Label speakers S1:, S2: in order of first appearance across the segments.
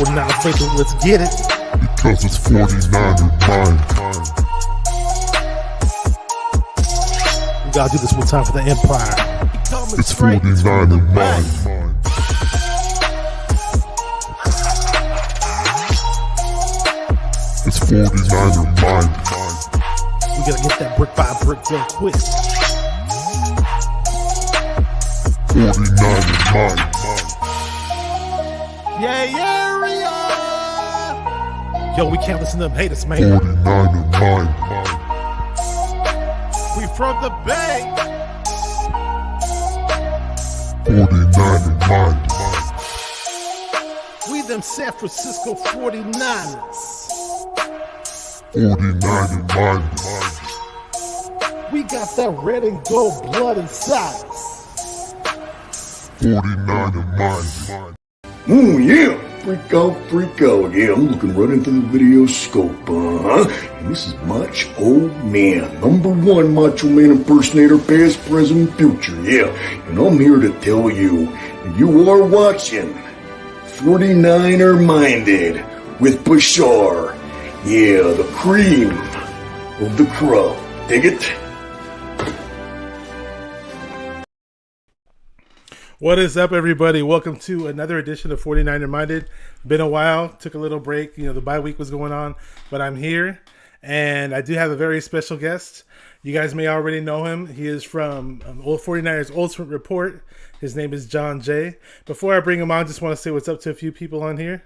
S1: 49er faithful, let's get it.
S2: Because it's 49er mind.
S1: We gotta do this one time for the Empire.
S2: It's 49er mind. It's 49er mind.
S1: We gotta get that brick by brick done quick.
S2: 49er mind.
S1: Yeah, Yo, we can't listen to them haters, man.
S2: 49er mind.
S1: We from the Bay.
S2: 49er mind.
S1: We them San Francisco 49ers.
S2: 49er mind.
S1: We got that red and gold blood inside us.
S2: 49er mind.
S3: Oh yeah, freak out, yeah, I'm looking right into the video scope, and this is Macho Man, #1 Macho Man impersonator, past, present, future, yeah, and I'm here to tell you, you are watching 49er Minded with Bashar, yeah, the cream of the crop, dig it?
S1: What is up, everybody? Welcome to another edition of 49er Minded. Been a while, took a little break. The bye week was going on, but I'm here, and I do have a very special guest. You guys may already know him. He is from Old 49ers Ultimate Report. His name is Jon Jay. Before I bring him on, just want to say what's up to a few people on here.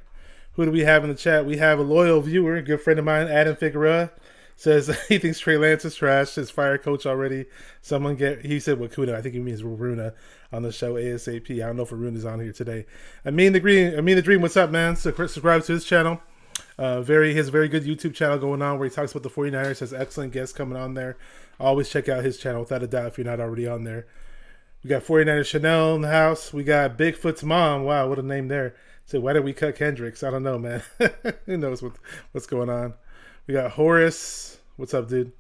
S1: Who do we have in the chat? We have a loyal viewer, a good friend of mine, Adam Figueroa. Says he thinks Trey Lance is trash. His fire coach already. He said Wakuna. I think he means Runa on the show ASAP. I don't know if Aruna's on here today. I mean the Dream. What's up, man? Subscribe to his channel. He has a very good YouTube channel going on where he talks about the 49ers. Has excellent guests coming on there. Always check out his channel without a doubt if you're not already on there. We got 49ers Chanel in the house. We got Bigfoot's mom. Wow, what a name there. So why did we cut Kendricks? I don't know, man. Who knows what's going on? We got Horace. What's up, dude?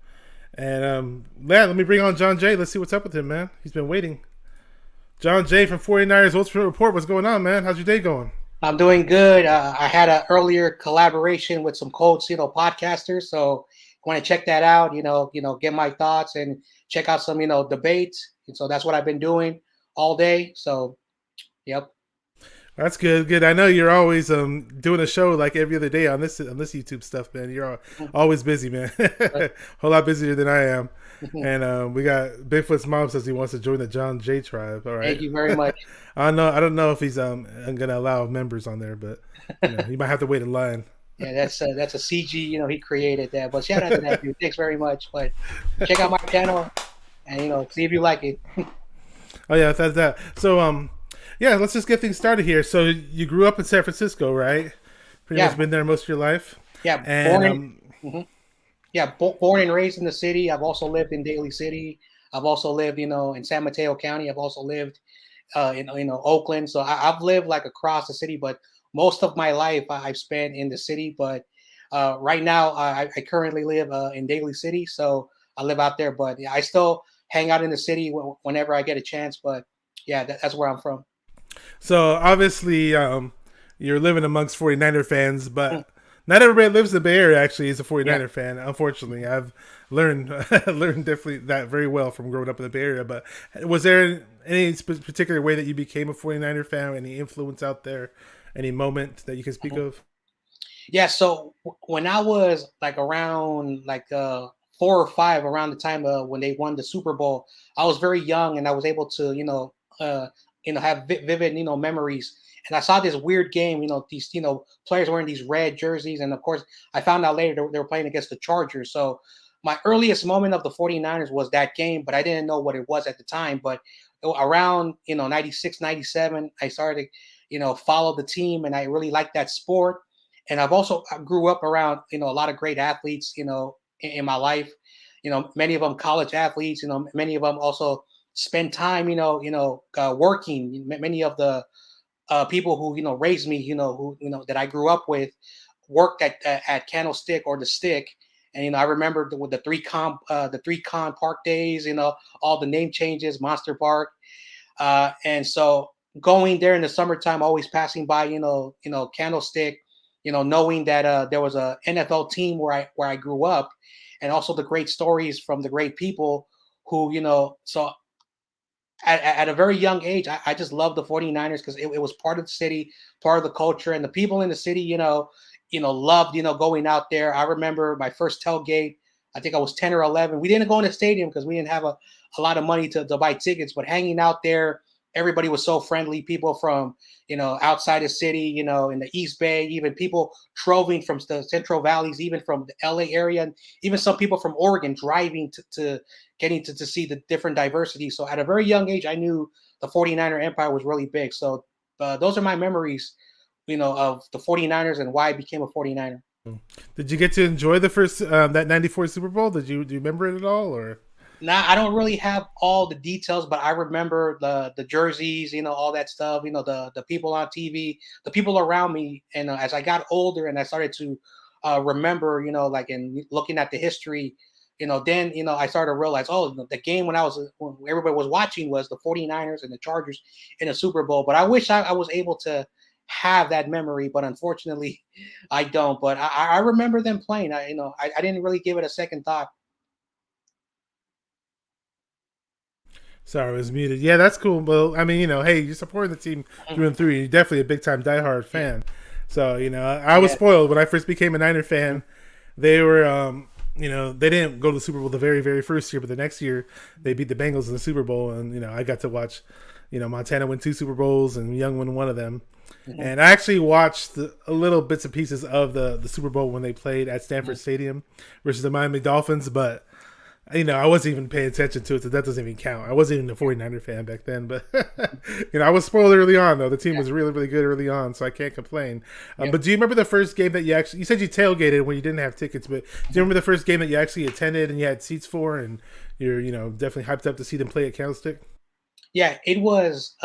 S1: And let me bring on Jon Jay. Let's see what's up with him, man. He's been waiting. Jon Jay from 49ers Ultimate Report. What's going on, man? How's your day going?
S4: I'm doing good. I had an earlier collaboration with some Colts, podcasters. So I want to check that out. Get my thoughts and check out some, debates. And so that's what I've been doing all day. So, yep.
S1: That's good. I know you're always doing a show like every other day on this YouTube stuff, man. You're always busy, man. A whole lot busier than I am. And we got Bigfoot's mom says he wants to join the Jon Jay tribe. All right.
S4: Thank you very much.
S1: I don't know if he's gonna allow members on there, but you might have to wait in line.
S4: Yeah, that's a CG. He created that. But shout out to that dude. Thanks very much. But check out my channel and see if you like it.
S1: Oh yeah, that's that. So yeah, let's just get things started here. So you grew up in San Francisco, right? Pretty much been there most of your life.
S4: Yeah,
S1: and
S4: born and raised in the city. I've also lived in Daly City. I've also lived, in San Mateo County. I've also lived in Oakland. So I've lived like across the city, but most of my life I've spent in the city. But right now I currently live in Daly City, so I live out there. But I still hang out in the city whenever I get a chance. But yeah, that's where I'm from.
S1: So obviously you're living amongst 49er fans, but not everybody lives in the Bay Area actually is a 49er fan. Unfortunately, I've learned definitely that very well from growing up in the Bay Area. But was there any particular way that you became a 49er fan? Any influence out there? Any moment that you can speak of?
S4: Yeah, so when I was like around 4 or 5, around the time when they won the Super Bowl, I was very young and I was able to have vivid memories. And I saw this weird game, these players wearing these red jerseys, and of course I found out later they were playing against the Chargers. So my earliest moment of the 49ers was that game, but I didn't know what it was at the time. But around 96, 97, I started follow the team, and I really liked that sport. And I grew up around a lot of great athletes in my life, many of them college athletes, many of them also spend time working. Many of the people who raised me, who that I grew up with, worked at Candlestick or the Stick. And I remember with the 3Con Park days, all the name changes, Monster Park, and so going there in the summertime, always passing by Candlestick, knowing that there was a NFL team where I grew up, and also the great stories from the great people who, so at a very young age, I just loved the 49ers because it was part of the city, part of the culture, and the people in the city, loved, going out there. I remember my first tailgate. I think I was 10 or 11. We didn't go in the stadium because we didn't have a lot of money to buy tickets, but hanging out there, everybody was so friendly. People from, outside the city, in the East Bay, even people driving from the Central Valleys, even from the LA area, and even some people from Oregon driving to getting to see the different diversity. So at a very young age, I knew the 49er empire was really big. So those are my memories, of the 49ers and why I became a 49er.
S1: Did you get to enjoy the first that '94 Super Bowl? Do you remember it at all, or?
S4: Now I don't really have all the details, but I remember the jerseys, all that stuff, the people on TV, the people around me. And as I got older and I started to remember, like in looking at the history, then, I started to realize, the game when everybody was watching was the 49ers and the Chargers in a Super Bowl. But I wish I was able to have that memory, but unfortunately I don't. But I remember them playing. I didn't really give it a second thought.
S1: Sorry, I was muted. Yeah, that's cool. Well, I mean, hey, you're supporting the team through and through. You're definitely a big time diehard fan. So, I was spoiled when I first became a Niner fan. They were, they didn't go to the Super Bowl the very, very first year, but the next year they beat the Bengals in the Super Bowl, and I got to watch, Montana win 2 Super Bowls and Young win one of them. Mm-hmm. And I actually watched a little bits and pieces of the Super Bowl when they played at Stanford Stadium versus the Miami Dolphins, but I wasn't even paying attention to it, so that doesn't even count. I wasn't even a 49er fan back then, but I was spoiled early on, though. The team was really, really good early on, so I can't complain. But do you remember the first game that you said you tailgated when you didn't have tickets, but do you remember the first game that you actually attended and you had seats for, and you're, definitely hyped up to see them play at Candlestick?
S4: Yeah, it was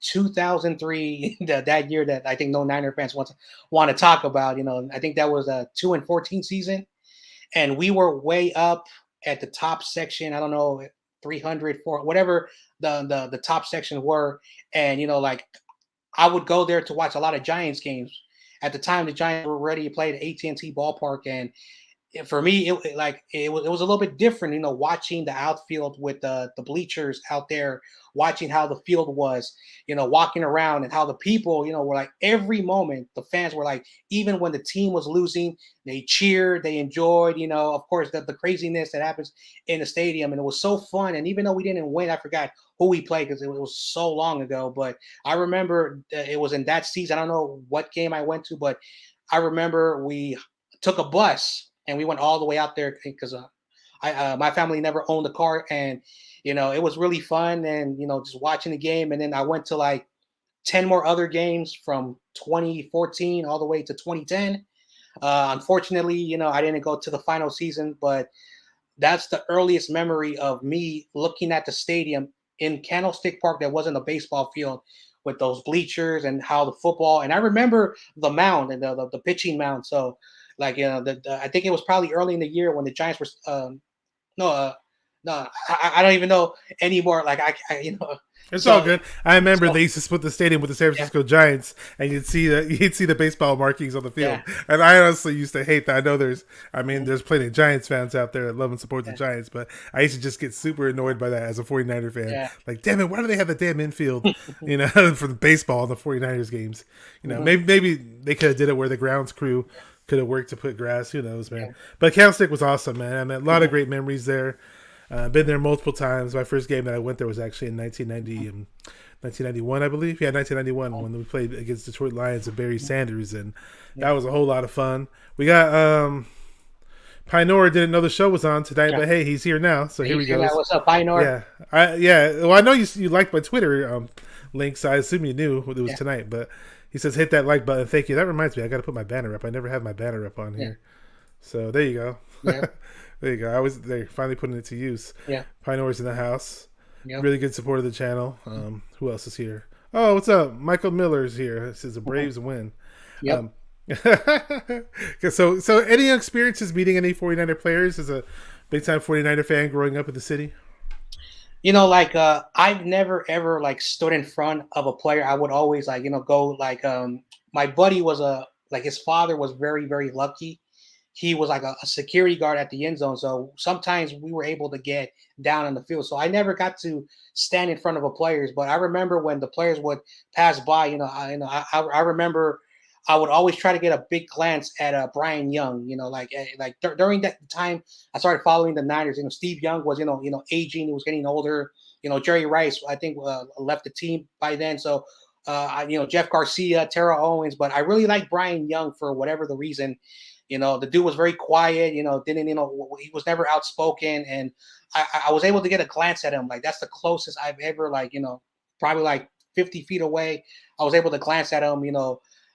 S4: 2003, that year that I think no Niner fans want to talk about. I think that was a 2-14 season, and we were way up at the top section. I don't know, 300, 400, whatever the top section were. And, like I would go there to watch a lot of Giants games. At the time, the Giants were ready to play at AT&T ballpark. And for me, it was a little bit different, watching the outfield with the bleachers out there, watching how the field was, walking around, and how the people, were like every moment. The fans were like, even when the team was losing, they cheered, they enjoyed, of course, the craziness that happens in the stadium. And it was so fun. And even though we didn't win, I forgot who we played because it was so long ago. But I remember it was in that season. I don't know what game I went to, but I remember we took a bus and we went all the way out there because my family never owned a car, and it was really fun, and just watching the game. And then I went to like 10 more other games from 2014 all the way to 2010. Unfortunately, I didn't go to the final season, but that's the earliest memory of me looking at the stadium in Candlestick Park that wasn't a baseball field, with those bleachers and how the football. And I remember the mound and the pitching mound. So, like, I think it was probably early in the year when the Giants were no, I don't even know anymore. Like
S1: it's all good. I remember they used to split the stadium with the San Francisco Giants, and you'd see the baseball markings on the field. Yeah. And I honestly used to hate that. I know there's plenty of Giants fans out there that love and support the Giants, but I used to just get super annoyed by that as a 49er fan. Yeah. Like, damn it, why do they have the damn infield, for the baseball in the 49ers games? Maybe they could have did it where the grounds crew could have worked to put grass. Who knows, man? Yeah. But Candlestick was awesome, man. I mean, a lot of great memories there. Been there multiple times. My first game that I went there was actually in 1991, I believe. Yeah, 1991 when we played against Detroit Lions and Barry Sanders, and that was a whole lot of fun. We got Pinor didn't know the show was on tonight, but hey, he's here now, so here we go.
S4: What's up, Pinor?
S1: Yeah. Well, I know you liked my Twitter link, so I assume you knew it was tonight. But he says hit that like button. Thank you. That reminds me, I got to put my banner up. I never have my banner up on here, so there you go. Yeah. There you go. They're finally putting it to use. Yeah. Pinor's in the house. Yep. Really good support of the channel. Who else is here? Oh, what's up? Michael Miller's here. It says the Braves win. Yep. So any experiences meeting any 49er players as a big time 49er fan growing up in the city?
S4: I've never ever stood in front of a player. I would always go my buddy was like his father was very, very lucky. He was like a security guard at the end zone. So sometimes we were able to get down on the field. So I never got to stand in front of the players, but I remember when the players would pass by, I remember I would always try to get a big glance at Brian Young, during that time I started following the Niners. Steve Young was, aging, he was getting older. Jerry Rice, I think, left the team by then. So, Jeff Garcia, Terrell Owens, but I really liked Brian Young for whatever the reason. The dude was very quiet, didn't, he was never outspoken. And I was able to get a glance at him. Like, that's the closest I've ever, probably like 50 feet away. I was able to glance at him,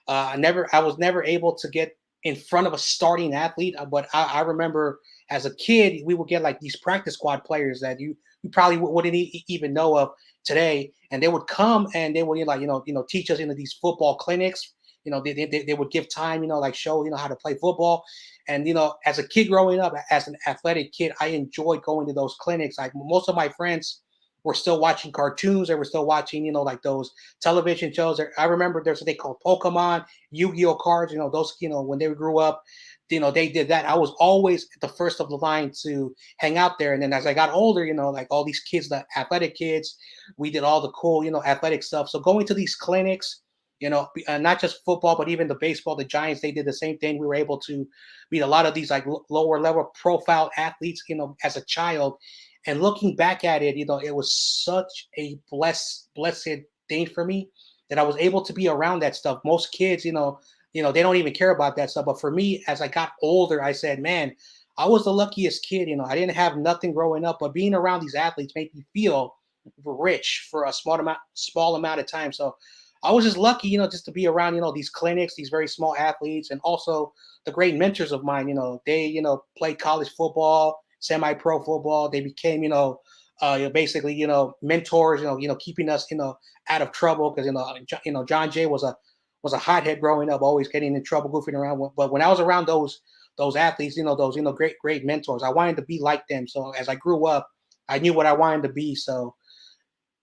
S4: I was never able to get in front of a starting athlete, but I remember as a kid, we would get like these practice squad players that you probably wouldn't even know of today. And they would come and they would, teach us, these football clinics. They would give time, show, how to play football. And, as a kid growing up, as an athletic kid, I enjoyed going to those clinics. Like, most of my friends were still watching cartoons. They were still watching, like those television shows. I remember there's what they call Pokemon, Yu-Gi-Oh cards, those, when they grew up, they did that. I was always the first of the line to hang out there. And then as I got older, like all these kids, the athletic kids, we did all the cool, athletic stuff. So going to these clinics, not just football, but even the baseball, the Giants, they did the same thing. We were able to meet a lot of these like lower level profile athletes, as a child. And looking back at it, it was such a blessed thing for me that I was able to be around that stuff. Most kids, they don't even care about that stuff. But for me, as I got older, I said, man, I was the luckiest kid. I didn't have nothing growing up, but being around these athletes made me feel rich for a small amount of time. So I was just lucky, just to be around, these clinics, these very small athletes, and also the great mentors of mine. They, played college football, semi-pro football. They became, basically, mentors. Keeping us, out of trouble because Jon Jay was a hothead growing up, always getting in trouble, goofing around. But when I was around those athletes, those great mentors, I wanted to be like them. So as I grew up, I knew what I wanted to be. So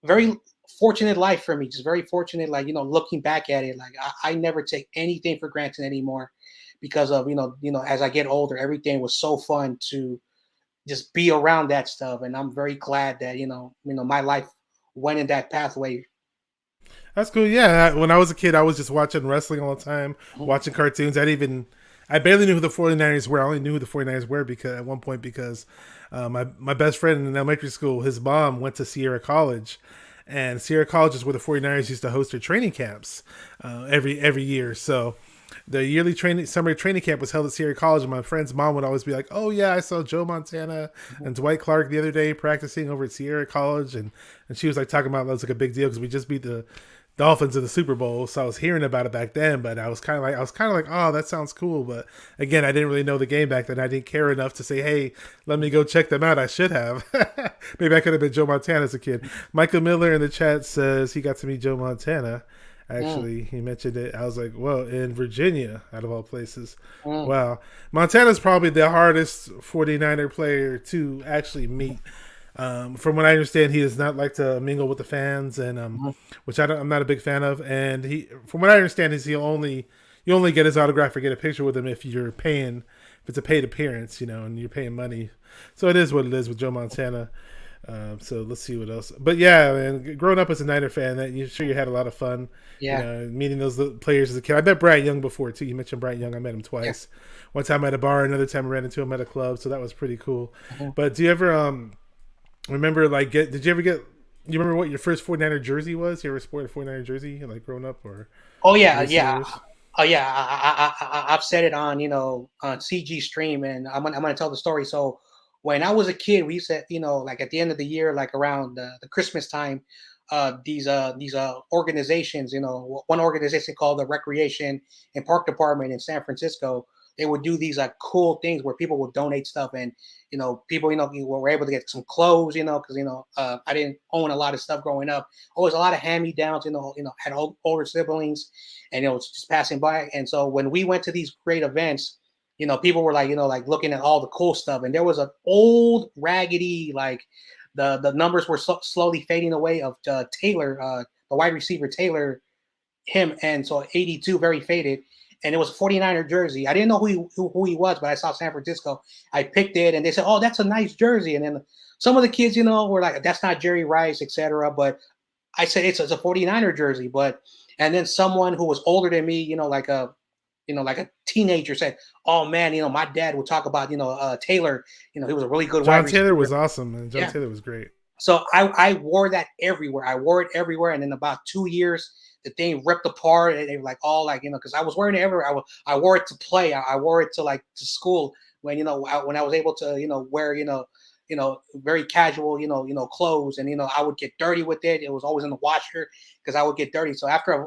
S4: very fortunate life for me, just very fortunate. Like, looking back at it, like I never take anything for granted anymore because of, as I get older, everything was so fun to just be around that stuff. And I'm very glad that, my life went in that pathway.
S1: That's cool. Yeah. When I was a kid, I was just watching wrestling all the time, watching cartoons. I barely knew who the 49ers were. I only knew who the 49ers were because at one point, because my best friend in elementary school, his mom went to Sierra College. And Sierra College is where the 49ers used to host their training camps every year. So the yearly summer training camp was held at Sierra College, and my friend's mom would always be like, oh, yeah, I saw Joe Montana and Dwight Clark the other day practicing over at Sierra College. And she was like talking about that was like a big deal because we just beat the Dolphins in the Super Bowl. So I was hearing about it back then, but I was kind of like, oh, that sounds cool. But again, I didn't really know the game back then. I didn't care enough to say, hey, let me go check them out. I should have. Maybe I could have been Joe Montana as a kid. Michael Miller in the chat says he got to meet Joe Montana. Actually, he mentioned it. I was like, well, in Virginia, out of all places. Wow. Montana's probably the hardest 49er player to actually meet. From what I understand, he does not like to mingle with the fans, and which I'm not a big fan of. And from what I understand, is you only get his autograph or get a picture with him if you're paying, if it's a paid appearance, and you're paying money. So it is what it is with Joe Montana. So let's see what else. But yeah, man, growing up as a Niner fan, you had a lot of fun.
S4: Yeah,
S1: meeting those players as a kid. I met Bryant Young before too. You mentioned Bryant Young. I met him twice. Yeah. One time at a bar, another time I ran into him at a club. So that was pretty cool. But do you ever remember did you ever get? You remember what your first 49er jersey was? You ever sported a 49er jersey like growing up or?
S4: Oh yeah, yeah. Oh yeah, I've said it on on CG stream, and I'm gonna tell the story. So when I was a kid, we used to like at the end of the year, like around the Christmas time, these organizations, one organization called the Recreation and Park Department in San Francisco, they would do these like cool things where people would donate stuff, and people were able to get some clothes, because I didn't own a lot of stuff growing up. Always a lot of hand-me-downs, had older siblings, and just passing by. And so when we went to these great events, people were like looking at all the cool stuff, and there was an old raggedy, like the numbers were slowly fading away of Taylor, the wide receiver Taylor, him, and so 82 very faded. and it was a 49er jersey. I didn't know who he was, but I saw San Francisco. I picked it, and they said, "Oh, that's a nice jersey." And then some of the kids, were like, "That's not Jerry Rice, etc." But I said it's a 49er jersey. And then someone who was older than me, like a teenager said, "Oh man, my dad would talk about Taylor. He was a really good wide receiver."
S1: Taylor was awesome, and John Taylor was great.
S4: So I wore that everywhere. I wore it everywhere, and in about 2 years, the thing ripped apart. And they were like, all like, because I was wearing it everywhere. I wore it to play. I wore it to school when when I was able to wear very casual clothes, and I would get dirty with it. It was always in the washer because I would get dirty. So after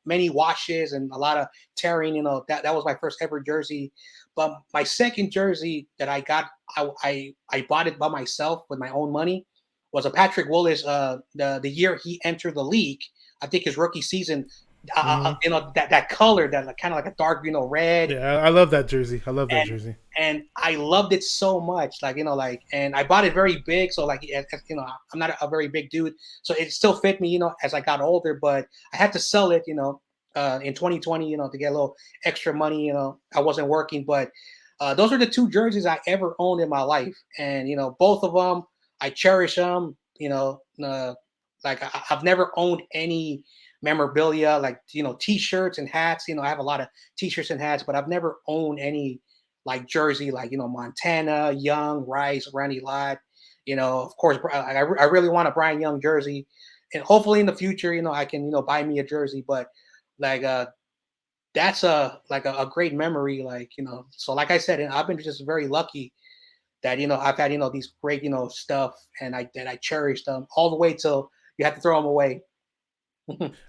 S4: many washes and a lot of tearing, that was my first ever jersey. But my second jersey that I got, I bought it by myself with my own money, was a Patrick Willis. The year he entered the league, I think his rookie season. That color, that kind of like a dark red.
S1: Yeah, I love that jersey. I love that jersey,
S4: and I loved it so much. And I bought it very big, so I'm not a very big dude, so it still fit me, as I got older. But I had to sell it, in 2020, to get a little extra money. I wasn't working, but those are the two jerseys I ever owned in my life, and both of them. I cherish them, I've never owned any memorabilia, T-shirts and hats. I have a lot of T-shirts and hats, but I've never owned any jersey, Montana, Young, Rice, Randy Lott. Of course, I really want a Brian Young jersey, and hopefully in the future, I can, buy me a jersey. But that's a great memory, So like I said, I've been just very lucky that I've had these great stuff, and I cherish them all the way till you have to throw them away.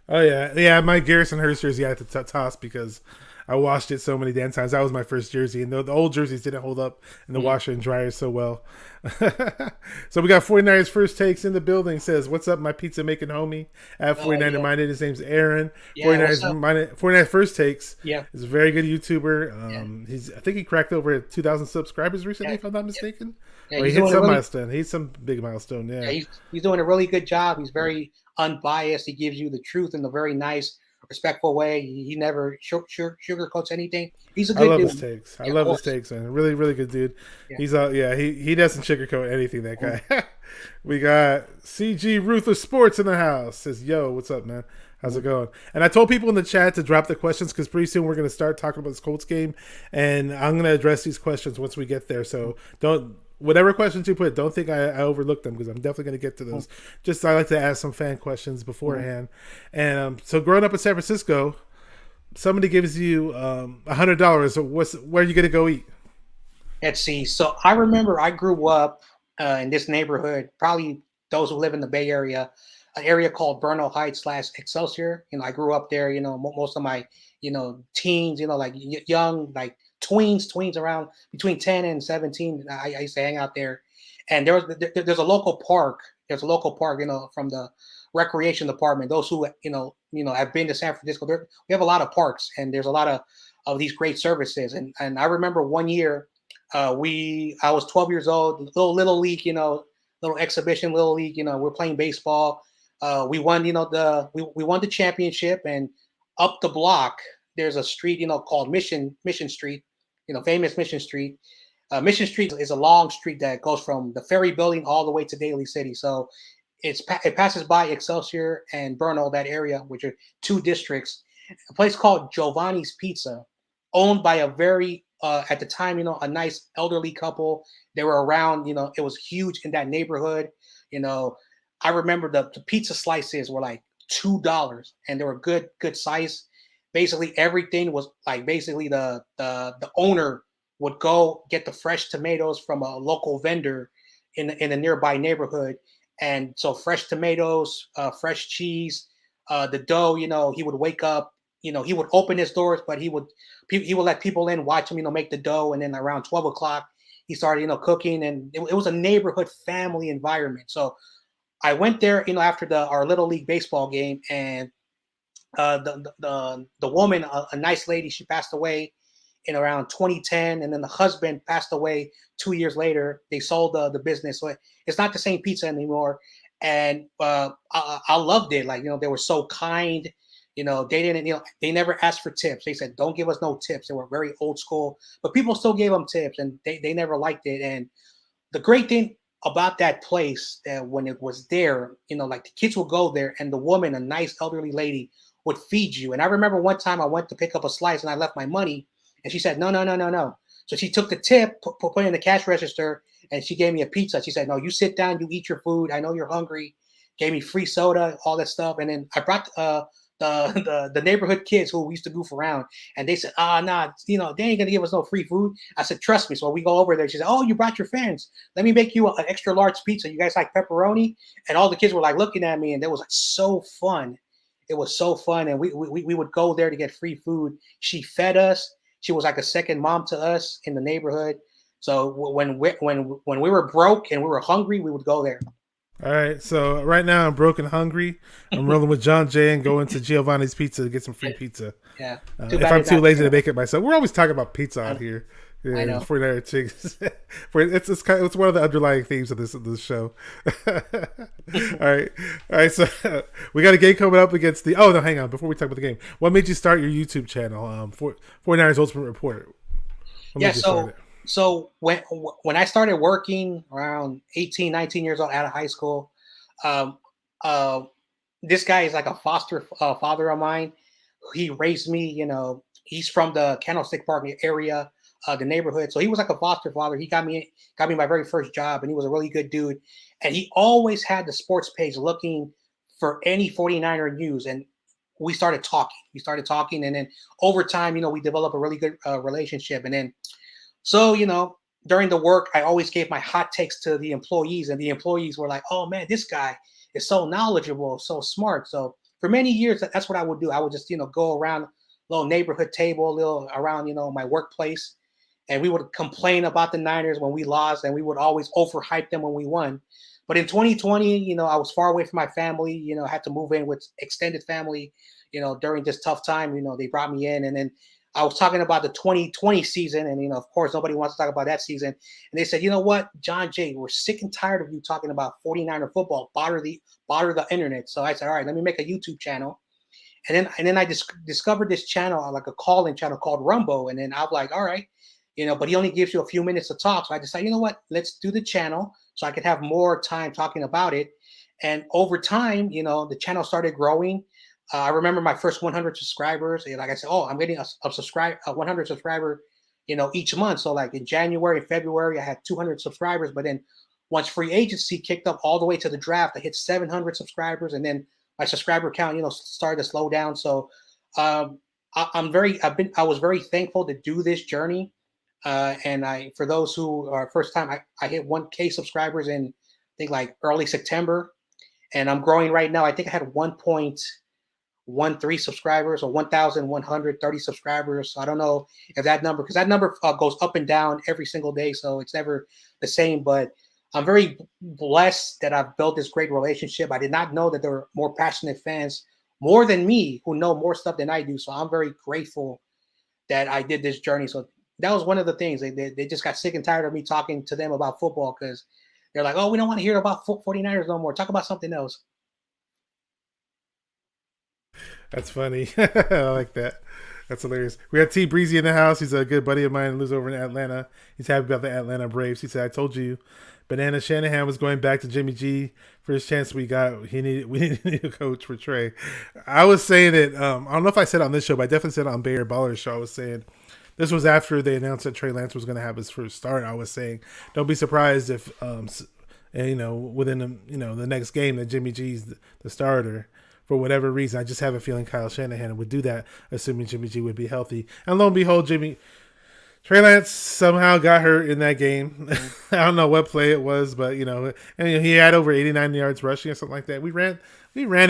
S1: Oh yeah. My Garrison Hurst jersey I had to toss because I washed it so many damn times. That was my first jersey, and the old jerseys didn't hold up in the washer and dryer so well. So we got 49ers first takes in the building. Says, "What's up, my pizza making homie?" At 49er Minded. His name's Aaron. 49ers first takes.
S4: Yeah,
S1: he's a very good YouTuber. I think he cracked over 2,000 subscribers recently, if I'm not mistaken.
S4: Yeah,
S1: or he hit some milestone. He's some big milestone. Yeah,
S4: he's doing a really good job. He's very unbiased. He gives you the truth in a very nice, respectful way. He never sugarcoats anything. He's a good dude.
S1: I love his takes, man. Really, really good dude. Yeah. He's he doesn't sugarcoat anything, that guy. We got CG Ruthless Sports in the house. Says, "Yo, what's up, man? How's it going?" And I told people in the chat to drop the questions because pretty soon we're going to start talking about this Colts game, and I'm going to address these questions once we get there. So whatever questions you put, don't think I overlooked them, because I'm definitely going to get to those. Just I like to ask some fan questions beforehand. And so growing up in San Francisco, somebody gives you $100. Where are you going to go eat?
S4: Let's see. So I remember I grew up in this neighborhood, probably those who live in the Bay Area, an area called Bernal Heights / Excelsior. I grew up there, most of my, teens, young, tweens around between 10 and 17. I used to hang out there, and there's a local park. There's a local park, from the recreation department. Those who have been to San Francisco, we have a lot of parks, and there's a lot of these great services. And I remember one year, I was 12 years old, little league, little exhibition, little league. We're playing baseball. We won, we won the championship, and up the block there's a street, called Mission Street. Famous Mission Street. Mission Street is a long street that goes from the Ferry Building all the way to Daly City. So it passes by Excelsior and Bernal, that area, which are two districts. A place called Giovanni's Pizza, owned by a very, at the time, a nice elderly couple. They were around, it was huge in that neighborhood. I remember the pizza slices were like $2, and they were good size. Basically everything was basically the owner would go get the fresh tomatoes from a local vendor in a nearby neighborhood. And so fresh tomatoes, fresh cheese, the dough, he would wake up, he would open his doors, but he would let people in, watch him, make the dough. And then around 12 o'clock, he started, cooking, and it was a neighborhood family environment. So I went there, after our little league baseball game, and the woman, a nice lady, she passed away in around 2010, and then the husband passed away 2 years later. They sold the business, so it's not the same pizza anymore. And I loved it. They were so kind. They didn't, they never asked for tips. They said, don't give us no tips. They were very old school, but people still gave them tips, and they never liked it. And the great thing about that place, that when it was there, like the kids would go there, and the woman, a nice elderly lady, would feed you. And I remember one time I went to pick up a slice and I left my money, and she said, no, no, no, no, no. So she took the tip, put it in the cash register, and she gave me a pizza. She said, no, you sit down, you eat your food. I know you're hungry. Gave me free soda, all that stuff. And then I brought the neighborhood kids who used to goof around, and they said, nah, they ain't gonna give us no free food. I said, trust me. So we go over there. She said, oh, you brought your friends. Let me make you an extra large pizza. You guys like pepperoni? And all the kids were like looking at me, and it was like so fun. It was so fun. And we would go there to get free food. She fed us. She was like a second mom to us in the neighborhood. So when we were broke and we were hungry, we would go there.
S1: All right, so right now I'm broke and hungry. I'm rolling with Jon Jay and going to Giovanni's Pizza to get some free pizza.
S4: Yeah.
S1: If I'm too lazy to make it myself. We're always talking about pizza out here. Yeah,
S4: I know.
S1: 49er Chicks. It's one of the underlying themes of this show. All right. So we got a game coming up against the. Oh no, hang on. Before we talk about the game, what made you start your YouTube channel? 49ers Ultimate Report.
S4: So when I started working around 18, 19 years old out of high school, this guy is like a foster father of mine. He raised me, he's from the Candlestick Park area, the neighborhood. So he was like a foster father. He got me my very first job, and he was a really good dude. And he always had the sports page looking for any 49er news. And we started talking. And then over time, we developed a really good relationship. And then, so, during the work, I always gave my hot takes to the employees, and the employees were like, oh man, this guy is so knowledgeable, so smart. So for many years, that's what I would do. I would just, go around a little neighborhood table, a little around, my workplace, and we would complain about the Niners when we lost, and we would always overhype them when we won. But in 2020, I was far away from my family, I had to move in with extended family, during this tough time. They brought me in, and then I was talking about the 2020 season, and of course, nobody wants to talk about that season. And they said, you know what, Jon Jay, we're sick and tired of you talking about 49er football. Bother the internet. So I said, all right, let me make a YouTube channel. And then I discovered this channel, like a call-in channel called Rumbo. And then I'm like, all right, but he only gives you a few minutes to talk. So I decided, you know what, let's do the channel so I could have more time talking about it. And over time, the channel started growing. I remember my first 100 subscribers. Like I said, I'm getting a 100 subscriber, each month. So like in January and February, I had 200 subscribers. But then once free agency kicked up all the way to the draft, I hit 700 subscribers. And then my subscriber count, started to slow down. So I was very thankful to do this journey. And for those who are first time, I hit 1K subscribers in, I think like early September. And I'm growing right now. I think I had 1.13 subscribers or 1,130 subscribers. So I don't know if that number, because that number goes up and down every single day. So it's never the same, but I'm very blessed that I've built this great relationship. I did not know that there were more passionate fans, more than me, who know more stuff than I do. So I'm very grateful that I did this journey. So that was one of the things. They just got sick and tired of me talking to them about football, because they're like, oh, we don't want to hear about 49ers no more. Talk about something else.
S1: That's funny. I like that. That's hilarious. We got T Breezy in the house. He's a good buddy of mine who lives over in Atlanta. He's happy about the Atlanta Braves. He said, I told you Banana Shanahan was going back to Jimmy G for his chance we got. We needed a coach for Trey. I was saying that, I don't know if I said it on this show, but I definitely said it on Bayer Baller's show. I was saying, this was after they announced that Trey Lance was going to have his first start. I was saying, don't be surprised if, within the next game that Jimmy G's the starter. For whatever reason, I just have a feeling Kyle Shanahan would do that, assuming Jimmy G would be healthy. And lo and behold, Trey Lance somehow got hurt in that game. I don't know what play it was, but he had over 89 yards rushing or something like that. We ran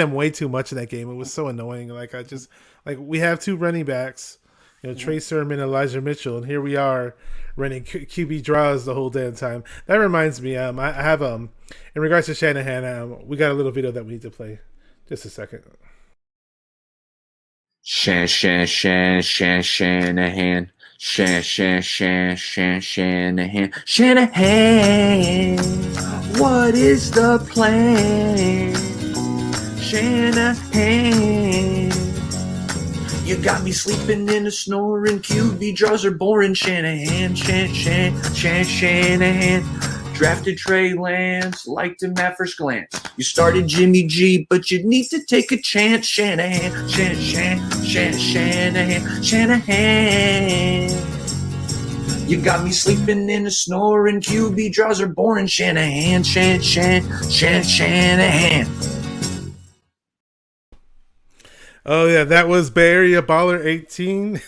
S1: him way too much in that game. It was so annoying. We have two running backs, Trey Sermon and Elijah Mitchell, and here we are running QB draws the whole damn time. That reminds me, I have in regards to Shanahan, we got a little video that we need to play. Just a second.
S5: Shanahan. Shanahan. What is the plan? Shanahan. You got me sleeping in a snoring. QB draws are boring. Shanahan. Drafted Trey Lance, liked him at first glance. You started Jimmy G, but you need to take a chance. Shanahan. You got me sleeping in a snoring. QB draws are boring. Shanahan.
S1: Oh yeah, that was Bay Area Baller 18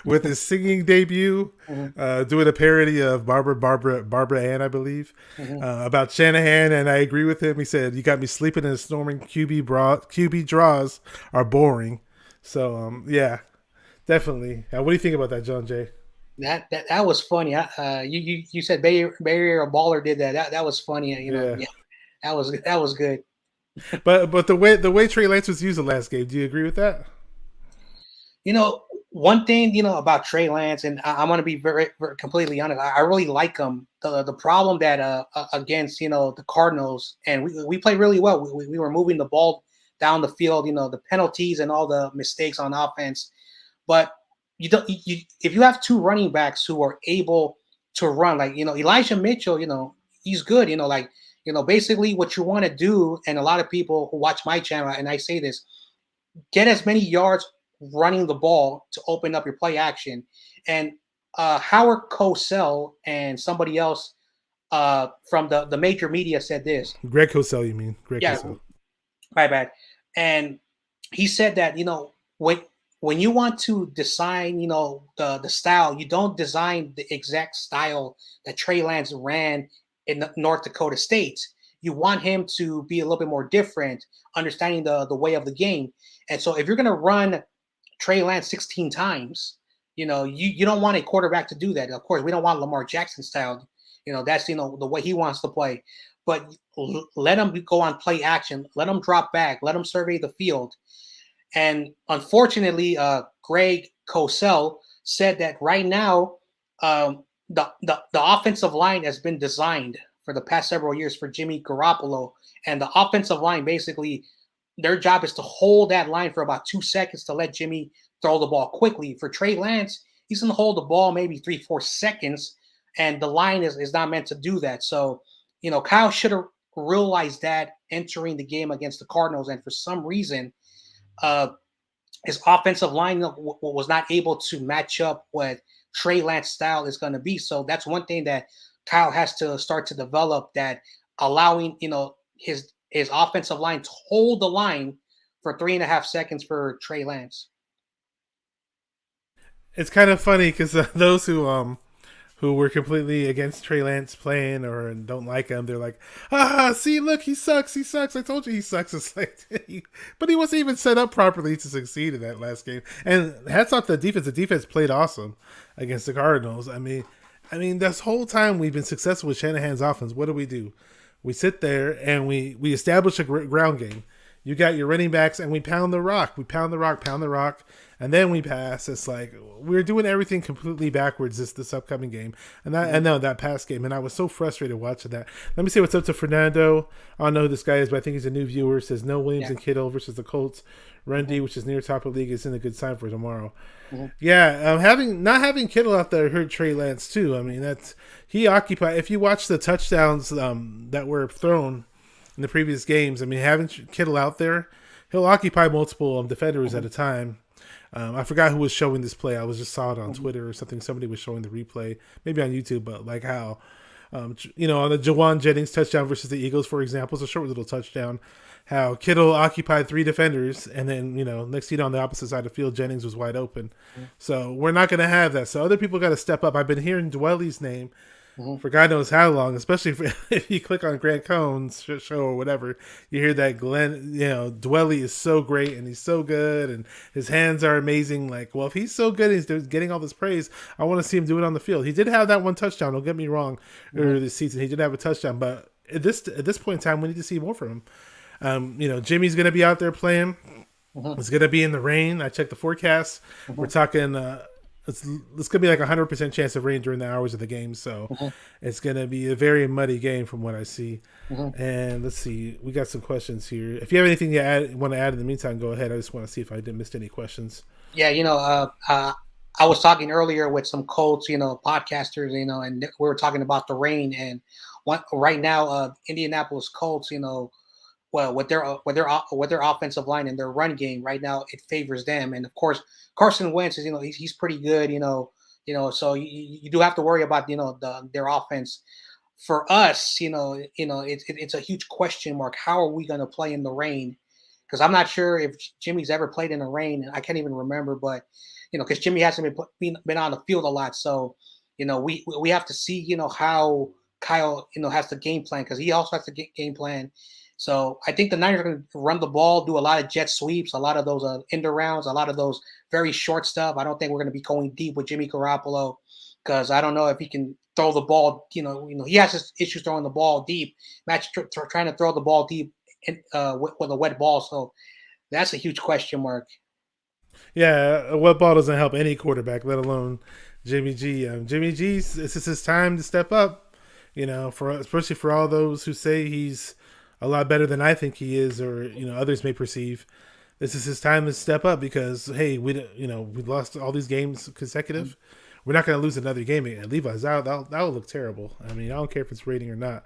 S1: with his singing debut, doing a parody of Barbara Ann, I believe, about Shanahan, and I agree with him. He said, "You got me sleeping and snoring. QB draws are boring." So yeah, definitely. What do you think about that, Jon Jay?
S4: That was funny. You said Bay Area Baller did that. That was funny. Yeah, that was good.
S1: But the way Trey Lance was used the last game, do you agree with that?
S4: One thing about Trey Lance, and I'm going to be very, very completely honest. I really like him. The problem that against the Cardinals, and we played really well. We were moving the ball down the field. The penalties and all the mistakes on offense, but if you have two running backs who are able to run, like Elijah Mitchell, he's good. Basically what you want to do, and a lot of people who watch my channel, and I say this, get as many yards running the ball to open up your play action. And Howard Cosell and somebody else from the major media said this.
S1: Greg Cosell, you mean?
S4: Cosell. My bad. And he said that, when you want to design, the style, you don't design the exact style that Trey Lance ran in North Dakota State. You want him to be a little bit more different, understanding the way of the game. And so if you're going to run Trey Lance 16 times, you don't want a quarterback to do that. Of course, we don't want Lamar Jackson style. That's, the way he wants to play. But let him go on play action. Let him drop back. Let him survey the field. And unfortunately, Greg Cosell said that right now, the offensive line has been designed for the past several years for Jimmy Garoppolo, and the offensive line, basically their job is to hold that line for about 2 seconds to let Jimmy throw the ball quickly. For Trey Lance, he's going to hold the ball maybe 3-4 seconds, and the line is not meant to do that. So, Kyle should have realized that entering the game against the Cardinals, and for some reason, his offensive line was not able to match up what Trey Lance style is going to be. So that's one thing that Kyle has to start to develop, that allowing, his offensive line to hold the line for 3.5 seconds for Trey Lance.
S1: It's kind of funny because those who were completely against Trey Lance playing or don't like him, they're like, see, look, he sucks. I told you he sucks. It's like, but he wasn't even set up properly to succeed in that last game. And hats off to the defense. The defense played awesome against the Cardinals. I mean, this whole time we've been successful with Shanahan's offense. What do? We sit there and we establish a ground game. You got your running backs, and we pound the rock. Pound the rock, and then we pass. It's like we're doing everything completely backwards this upcoming game, and that past game. And I was so frustrated watching that. Let me say what's up to Fernando. I don't know who this guy is, but I think he's a new viewer. It says no Williams and Kittle versus the Colts. Rundy, which is near top of the league, is in a good sign for tomorrow. Mm-hmm. Yeah, not having Kittle out there hurt Trey Lance too. I mean, he occupied. If you watch the touchdowns that were thrown in the previous games, I mean, having Kittle out there, he'll occupy multiple defenders at a time. I forgot who was showing this play. I just saw it on Twitter or something. Somebody was showing the replay, maybe on YouTube, but like how, on the Jawan Jennings touchdown versus the Eagles, for example, it's a short little touchdown, how Kittle occupied 3 defenders, and then, next thing on the opposite side of the field, Jennings was wide open. So we're not going to have that. So other people got to step up. I've been hearing Dwelly's name for God knows how long, especially if you click on Grant Cohn's show or whatever, you hear that Dwelly is so great and he's so good and his hands are amazing. Like, well, if he's so good and he's getting all this praise, I want to see him do it on the field. He did have that one touchdown, don't get me wrong, earlier this season. He did have a touchdown, but at this point in time, we need to see more from him. Jimmy's going to be out there playing. It's going to be in the rain. I checked the forecast. We're talking... It's going to be like 100% chance of rain during the hours of the game. So it's going to be a very muddy game from what I see. And let's see. We got some questions here. If you have anything you want to add in the meantime, go ahead. I just want to see if I didn't miss any questions.
S4: Yeah, I was talking earlier with some Colts, podcasters, and we were talking about the rain and right now, Indianapolis Colts, well, with their offensive line and their run game right now, it favors them. And of course, Carson Wentz is, he's pretty good, so you do have to worry about, their offense. For us, it's a huge question mark. How are we going to play in the rain? Because I'm not sure if Jimmy's ever played in the rain. I can't even remember, but because Jimmy hasn't been on the field a lot, so we have to see how Kyle has the game plan, because he also has the game plan. So I think the Niners are going to run the ball, do a lot of jet sweeps, a lot of those end rounds, a lot of those very short stuff. I don't think we're going to be going deep with Jimmy Garoppolo, because I don't know if he can throw the ball. He has his issues throwing the ball deep. Trying to throw the ball deep with a wet ball. So that's a huge question mark.
S1: Yeah, a wet ball doesn't help any quarterback, let alone Jimmy G. Jimmy G, this is his time to step up. Especially for all those who say he's a lot better than I think he is, or others may perceive. This is his time to step up, because hey, we lost all these games consecutive. Mm-hmm. We're not going to lose another game and leave us out. That will look terrible. I mean, I don't care if it's rating or not.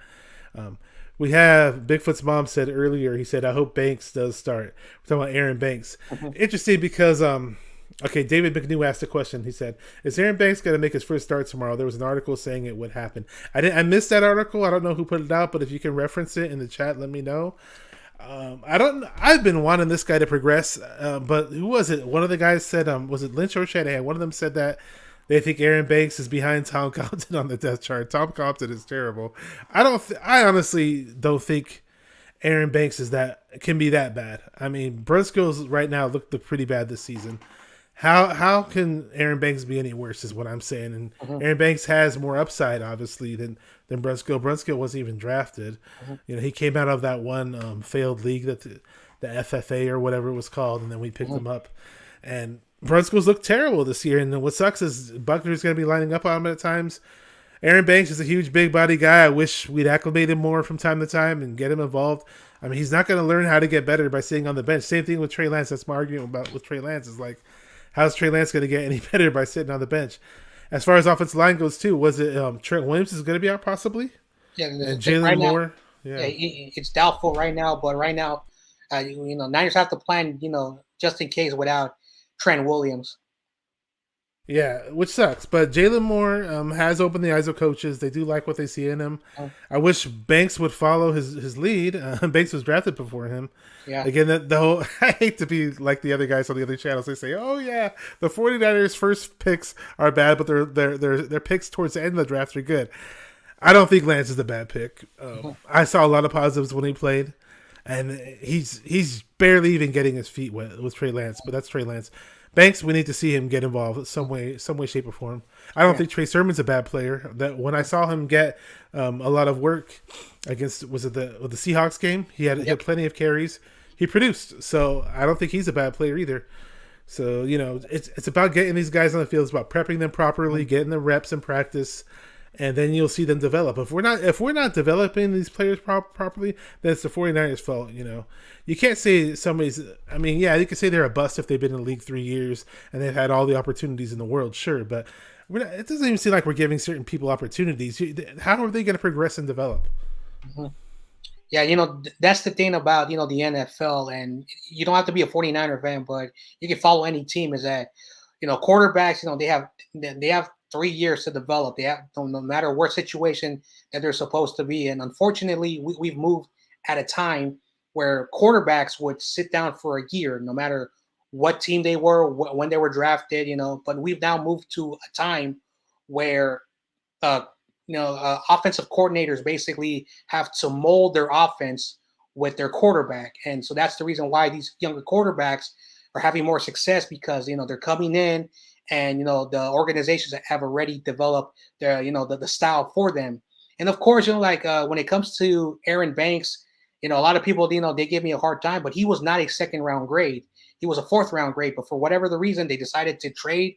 S1: We have Bigfoot's mom said earlier. He said, "I hope Banks does start." We're talking about Aaron Banks. Mm-hmm. Interesting because David McNew asked a question. He said, "Is Aaron Banks going to make his first start tomorrow?" There was an article saying it would happen. I missed that article. I don't know who put it out, but if you can reference it in the chat, let me know. I've been wanting this guy to progress, but who was it? One of the guys said, was it Lynch or Shanahan? One of them said that they think Aaron Banks is behind Tom Compton on the depth chart. Tom Compton is terrible. I honestly don't think Aaron Banks can be that bad. I mean, Brunskill's right now looked pretty bad this season. How can Aaron Banks be any worse is what I'm saying. And Aaron Banks has more upside, obviously, than Brunskill. Brunskill wasn't even drafted. He came out of that one failed league, that the FFA or whatever it was called, and then we picked him up. And Brunskill's looked terrible this year. And what sucks is Buckner's going to be lining up on him at times. Aaron Banks is a huge, big body guy. I wish we'd acclimate him more from time to time and get him involved. I mean, he's not going to learn how to get better by sitting on the bench. Same thing with Trey Lance. That's my argument with Trey Lance, is like, how's Trey Lance going to get any better by sitting on the bench? As far as offensive line goes, too, was it Trent Williams is going to be out possibly?
S4: Yeah,
S1: and Jalen Moore.
S4: Yeah, it's doubtful right now. But right now, Niners have to plan, just in case, without Trent Williams.
S1: Yeah, which sucks. But Jalen Moore has opened the eyes of coaches. They do like what they see in him. I wish Banks would follow his lead. Banks was drafted before him.
S4: Yeah.
S1: Again, the whole, I hate to be like the other guys on the other channels. They say, "Oh yeah, the 49ers' first picks are bad, but their picks towards the end of the draft are good." I don't think Lance is a bad pick. I saw a lot of positives when he played, and he's barely even getting his feet wet with Trey Lance. But that's Trey Lance. Banks, we need to see him get involved some way, shape, or form. I don't think Trey Sermon's a bad player. That when I saw him get a lot of work against, was it the Seahawks game? He had plenty of carries. He produced, so I don't think he's a bad player either. So it's about getting these guys on the field. It's about prepping them properly, getting the reps in practice, and then you'll see them develop. If we're not developing these players properly, then it's the 49ers' fault. You can't say somebody's. I mean, yeah, you could say they're a bust if they've been in the league 3 years and they've had all the opportunities in the world, sure. But it doesn't even seem like we're giving certain people opportunities. How are they going to progress and develop?
S4: Mm-hmm. Yeah, that's the thing about, the NFL, and you don't have to be a 49er fan, but you can follow any team, is that, quarterbacks, they have 3 years to develop. They have, no matter what situation that they're supposed to be in. Unfortunately, we've moved at a time where quarterbacks would sit down for a year, no matter what team they were, when they were drafted, but we've now moved to a time where, offensive coordinators basically have to mold their offense with their quarterback. And so that's the reason why these younger quarterbacks are having more success, because, they're coming in and, the organizations that have already developed their, the style for them. And of course, when it comes to Aaron Banks, a lot of people, they give me a hard time, but he was not a second round grade. He was a 4th round grade, but for whatever the reason, they decided to trade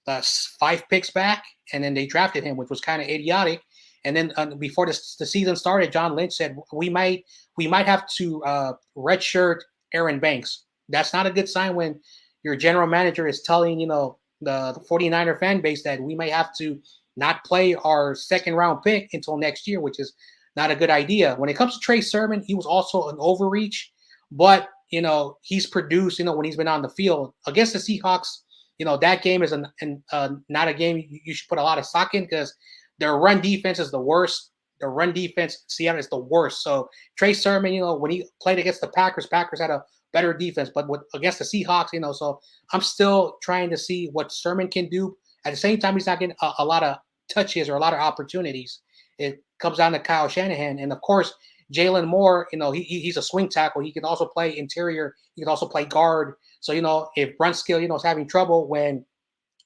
S4: 5 picks back, and then they drafted him, which was kind of idiotic. And then before the season started, John Lynch said, we might have to redshirt Aaron Banks. That's not a good sign when, your general manager is telling, the 49er fan base that we may have to not play our second round pick until next year, which is not a good idea. When it comes to Trey Sermon, he was also an overreach, but he's produced, when he's been on the field against the Seahawks. That game is not a game you should put a lot of stock in because their run defense is the worst. Their run defense, Seattle, is the worst. So Trey Sermon, when he played against the Packers had a better defense, but against the Seahawks, so I'm still trying to see what Sermon can do. At the same time, he's not getting a lot of touches or a lot of opportunities. It comes down to Kyle Shanahan. And of course, Jalen Moore, he's a swing tackle. He can also play interior. He can also play guard. So, if Brunskill, is having trouble when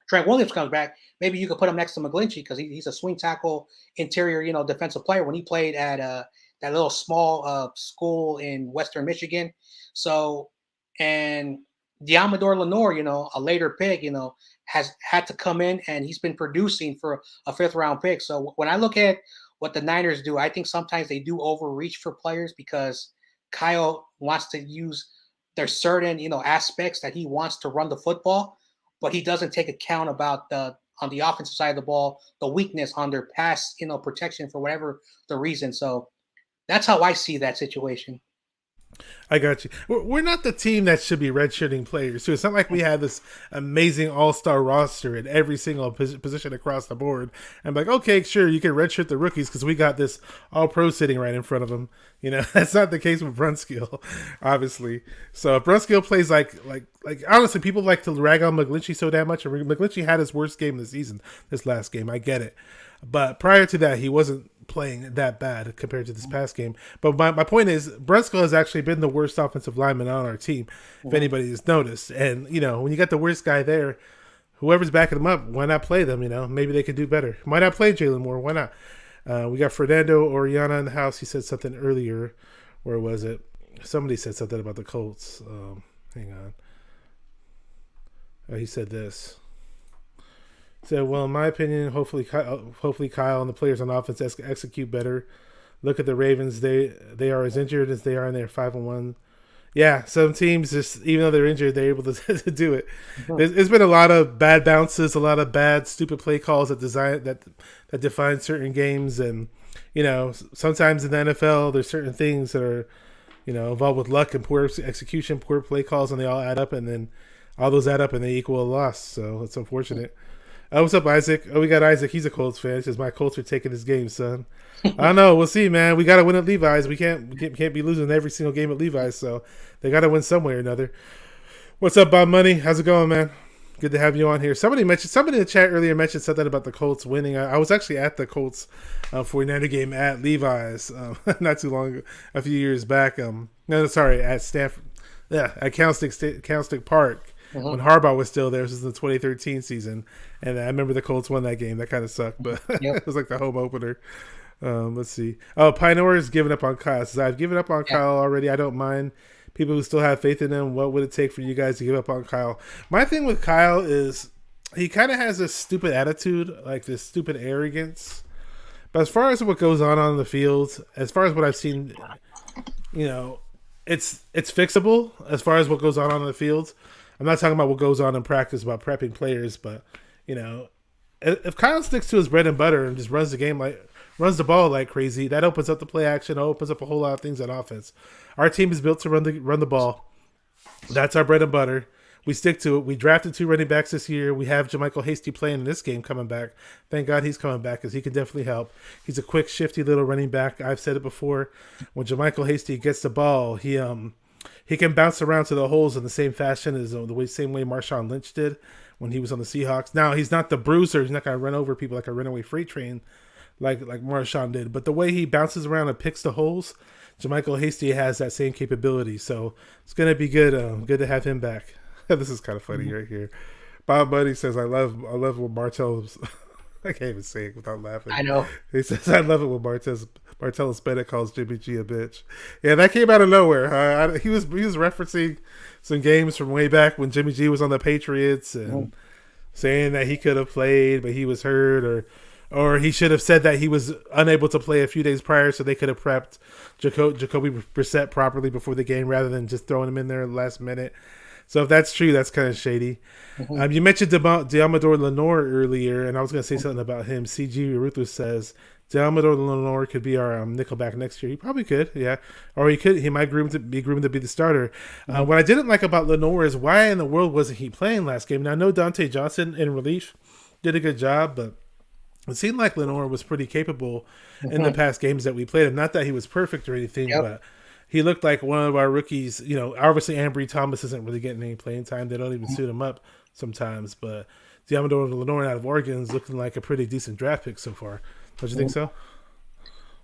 S4: Trent Williams comes back, maybe you could put him next to McGlinchey because he's a swing tackle, interior, defensive player when he played at that little small school in Western Michigan. So, and Diamador Lenore, a later pick, has had to come in and he's been producing for a 5th round pick. So when I look at what the Niners do, I think sometimes they do overreach for players because Kyle wants to use there's certain, aspects that he wants to run the football, but he doesn't take account about on the offensive side of the ball, the weakness on their pass, protection for whatever the reason. So that's how I see that situation.
S1: I got you. We're not the team that should be redshirting players. So it's not like we have this amazing all-star roster at every single position across the board. I'm like, okay, sure, you can redshirt the rookies because we got this all-pro sitting right in front of them. That's not the case with Brunskill, obviously. So if Brunskill plays like honestly, people like to rag on McGlinchey so damn much. McGlinchey had his worst game of the season this last game. I get it. But prior to that, he wasn't playing that bad compared to this past game. But my point is, Brunskill has actually been the worst offensive lineman on our team, if anybody has noticed. And, when you got the worst guy there, whoever's backing him up, why not play them? Maybe they could do better. Why not play Jalen Moore? Why not? We got Fernando Oriana in the house. He said something earlier. Where was it? Somebody said something about the Colts. Hang on. He said this. So, well, in my opinion, hopefully Kyle and the players on offense execute better. Look at the Ravens; they are as injured as they are, and they're 5-1. Yeah, some teams just even though they're injured, they're able to do it. There's been a lot of bad bounces, a lot of bad, stupid play calls that define certain games, and sometimes in the NFL, there's certain things that are involved with luck and poor execution, poor play calls, and they all add up, and then all those add up and they equal a loss. So it's unfortunate. What's up, Isaac? Oh, we got Isaac. He's a Colts fan. He says, my Colts are taking this game, son. I don't know. We'll see, man. We got to win at Levi's. We can't be losing every single game at Levi's, so they got to win some way or another. What's up, Bob Money? How's it going, man? Good to have you on here. Somebody in the chat earlier mentioned something about the Colts winning. I was actually at the Colts 49er game at Levi's not too long ago, a few years back. At Stanford. Yeah, at Cowstick Park. When Harbaugh was still there. This was the 2013 season. And I remember the Colts won that game. That kind of sucked, but it was like the home opener. Let's see. Oh, Pinor is giving up on Kyle. Says, I've given up on Kyle already. I don't mind. People who still have faith in him, what would it take for you guys to give up on Kyle? My thing with Kyle is he kind of has this stupid attitude, like this stupid arrogance. But as far as what goes on the field, as far as what I've seen, it's fixable as far as what goes on the field. I'm not talking about what goes on in practice about prepping players, but if Kyle sticks to his bread and butter and just runs the ball like crazy, that opens up the play action. It opens up a whole lot of things on offense. Our team is built to run the ball. That's our bread and butter. We stick to it. We drafted 2 running backs this year. We have JaMychal Hasty playing in this game coming back. Thank God he's coming back because he can definitely help. He's a quick, shifty little running back. I've said it before. When JaMychal Hasty gets the ball, he can bounce around to the holes in the same fashion as same way Marshawn Lynch did when he was on the Seahawks. Now, he's not the bruiser. He's not going to run over people like a runaway freight train like Marshawn did. But the way he bounces around and picks the holes, JaMychal Hasty has that same capability. So it's going to be good. Good to have him back. This is kind of funny right here. Bob Buddy says, I love what Martell's... I can't even say it without laughing.
S4: I know.
S1: He says, I love it when Martellus Bennett calls Jimmy G a bitch. Yeah, that came out of nowhere. He was referencing some games from way back when Jimmy G was on the Patriots and saying that he could have played, but he was hurt, or he should have said that he was unable to play a few days prior so they could have prepped Jacoby Brissett properly before the game rather than just throwing him in there last minute. So if that's true, that's kind of shady. You mentioned Diamador Lenore earlier, and I was going to say something about him. CG Ruthless says Diamador Lenore could be our nickelback next year. He probably could, yeah. Or he might be groomed to be the starter. What I didn't like about Lenore is why in the world wasn't he playing last game? Now, I know Dante Johnson in relief did a good job, but it seemed like Lenore was pretty capable in the past games that we played him. Not that he was perfect or anything, but he looked like one of our rookies. You know, obviously Ambry Thomas isn't really getting any playing time. They don't even suit him up sometimes. But Diamador Lenore out of Oregon is looking like a pretty decent draft pick so far. Don't you think so?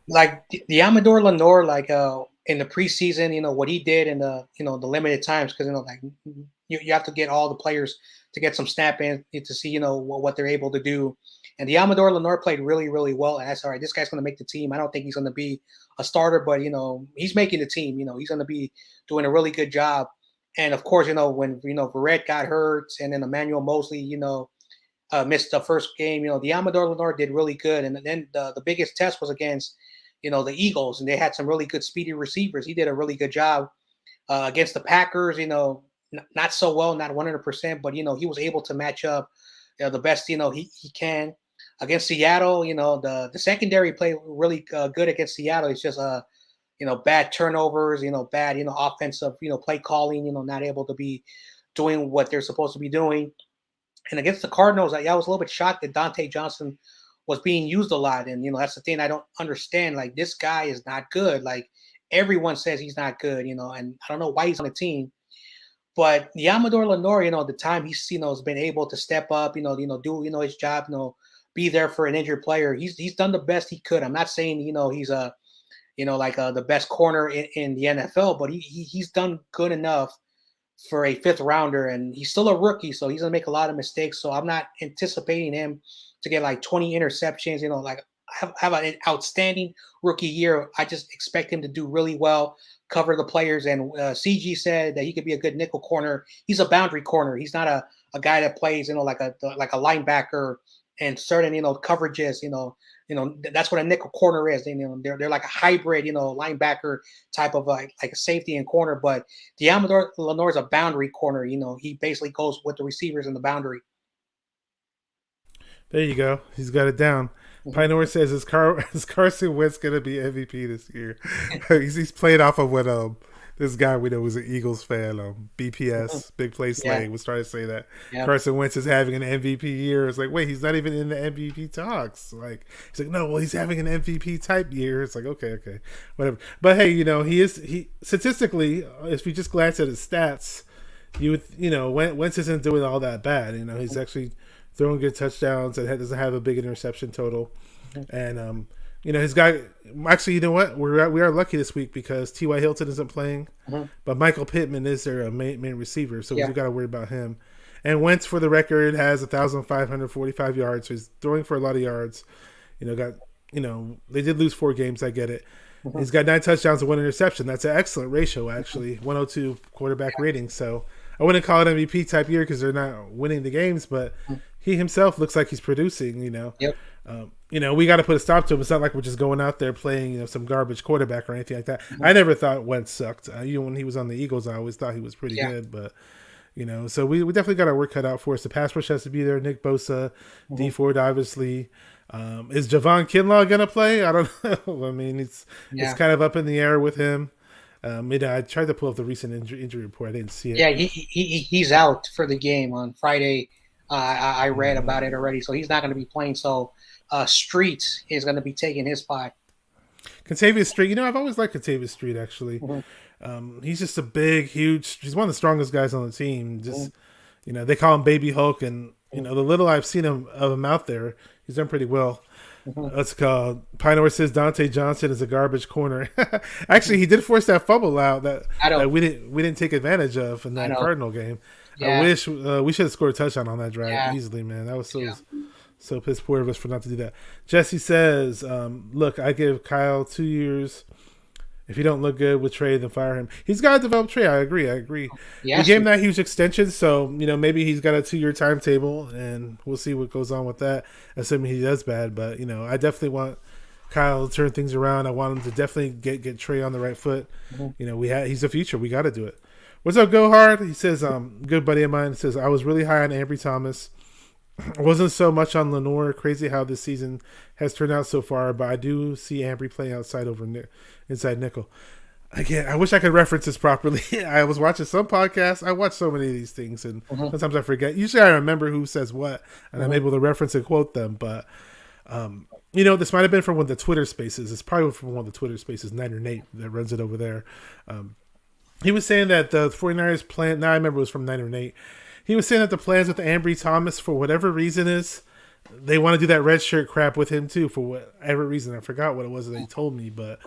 S4: Like Diamador Lenore, like in the preseason, you know what he did in the the limited times, because like you have to get all the players to get some snap in to see what they're able to do. And Diamador Lenore played really, really well. And that's all right. This guy's going to make the team. I don't think he's going to be a starter, but he's making the team. He's going to be doing a really good job. And of course, when Verrett got hurt and then Emmanuel Mosley, missed the first game. Diamador Lenore did really good. And then the biggest test was against the Eagles, and they had some really good speedy receivers. He did a really good job against the Packers. Not so well, not 100%, but he was able to match up the best he can. Against Seattle, the secondary played really good against Seattle. It's just bad turnovers, bad offensive play calling, not able to be doing what they're supposed to be doing. And against the Cardinals, I was a little bit shocked that Dante Johnson was being used a lot. And that's the thing I don't understand. Like, this guy is not good. Like, everyone says he's not good, and I don't know why he's on the team. But Diamador Lenore, the time he's has been able to step up, do his job, be there for an injured player. He's done the best he could. I'm not saying he's a the best corner in the NFL, but he's done good enough for a fifth rounder, and he's still a rookie, so he's gonna make a lot of mistakes. So I'm not anticipating him to get like 20 interceptions. Have an outstanding rookie year. I just expect him to do really well, cover the players. And CG said that he could be a good nickel corner. He's a boundary corner. He's not a guy that plays like a linebacker and certain coverages. That's what a nickel corner is. They're like a hybrid linebacker type of like a safety and corner. But Diamador Lenore is a boundary corner. He basically goes with the receivers in the boundary.
S1: There you go. He's got it down. Pinor says, is Carson Wentz going to be MVP this year? He's played off of what this guy we know was an Eagles fan, BPS, Big Play Slang, was trying to say that Carson Wentz is having an MVP year. It's like, wait, he's not even in the MVP talks. Like, he's like, no, well, he's having an MVP type year. It's like, okay, whatever. But hey, he statistically, if you just glance at his stats, you would, Wentz isn't doing all that bad. He's actually throwing good touchdowns and doesn't have a big interception total. And, he's got – actually, you know what? We are lucky this week because T.Y. Hilton isn't playing, but Michael Pittman is their main receiver, so we've got to worry about him. And Wentz, for the record, has 1,545 yards, so he's throwing for a lot of yards. They did lose 4 games. I get it. He's got 9 touchdowns and 1 interception. That's an excellent ratio, actually, 102 quarterback rating. So I wouldn't call it MVP type year because they're not winning the games, but he himself looks like he's producing,
S4: Yep.
S1: We got to put a stop to him. It's not like we're just going out there playing, some garbage quarterback or anything like that. I never thought Wentz sucked. When he was on the Eagles, I always thought he was pretty good. But, so we definitely got our work cut out for us. The pass rush has to be there. Nick Bosa, D Ford, obviously. Is Javon Kinlaw going to play? I don't know. I mean, it's kind of up in the air with him. I tried to pull up the recent injury report. I didn't see it.
S4: Yeah, he's out for the game on Friday. I read about it already, so he's not going to be playing. So Street is going to be taking his spot.
S1: Contavious Street, I've always liked Contavious Street, actually. He's just a big, huge – he's one of the strongest guys on the team. Just, they call him Baby Hulk, and, the little I've seen of him out there, he's done pretty well. Let's call Pinor says Dante Johnson is a garbage corner. Actually, he did force that fumble out that we didn't take advantage of in that Cardinal game. I wish we should have scored a touchdown on that drive easily, man. That was so piss poor of us for not to do that. Jesse says, look, I give Kyle 2 years. If he don't look good with Trey, then fire him. He's got to develop Trey. I agree. We gave him that huge extension, so maybe he's got a 2-year timetable, and we'll see what goes on with that, assuming he does bad. But I definitely want Kyle to turn things around. I want him to definitely get Trey on the right foot. He's the future. We got to do it. What's up, Go Hard? He says, good buddy of mine says, I was really high on Ambry Thomas. I wasn't so much on Lenore. Crazy how this season has turned out so far, but I do see Ambry playing outside over inside nickel. Again, I wish I could reference this properly. I was watching some podcasts. I watch so many of these things, and sometimes I forget. Usually I remember who says what, and I'm able to reference and quote them. But, this might have been from one of the Twitter spaces. It's probably from one of the Twitter spaces, Niner Nate, that runs it over there. He was saying that the 49ers plan, now I remember it was from Niner Nate. He was saying that the plans with Ambry Thomas, for whatever reason is, they want to do that red shirt crap with him too, for whatever reason. I forgot what it was that he told me, but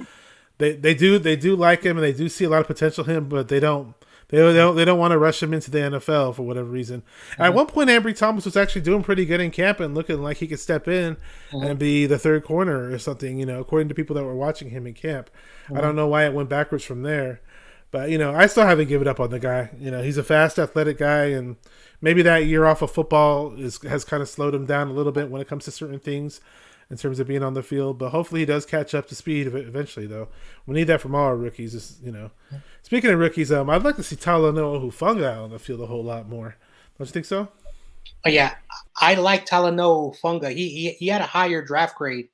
S1: they do like him and they do see a lot of potential in him, but they don't want to rush him into the NFL for whatever reason. At one point, Ambry Thomas was actually doing pretty good in camp and looking like he could step in and be the third corner or something, according to people that were watching him in camp. I don't know why it went backwards from there. But, I still haven't given up on the guy. He's a fast, athletic guy, and maybe that year off of football has kind of slowed him down a little bit when it comes to certain things in terms of being on the field. But hopefully he does catch up to speed eventually, though. We need that from all our rookies. Speaking of rookies, I'd like to see Talanoa Hufanga on the field a whole lot more. Don't you think so?
S4: Oh, yeah, I like Talanoa Hufanga. He had a higher draft grade.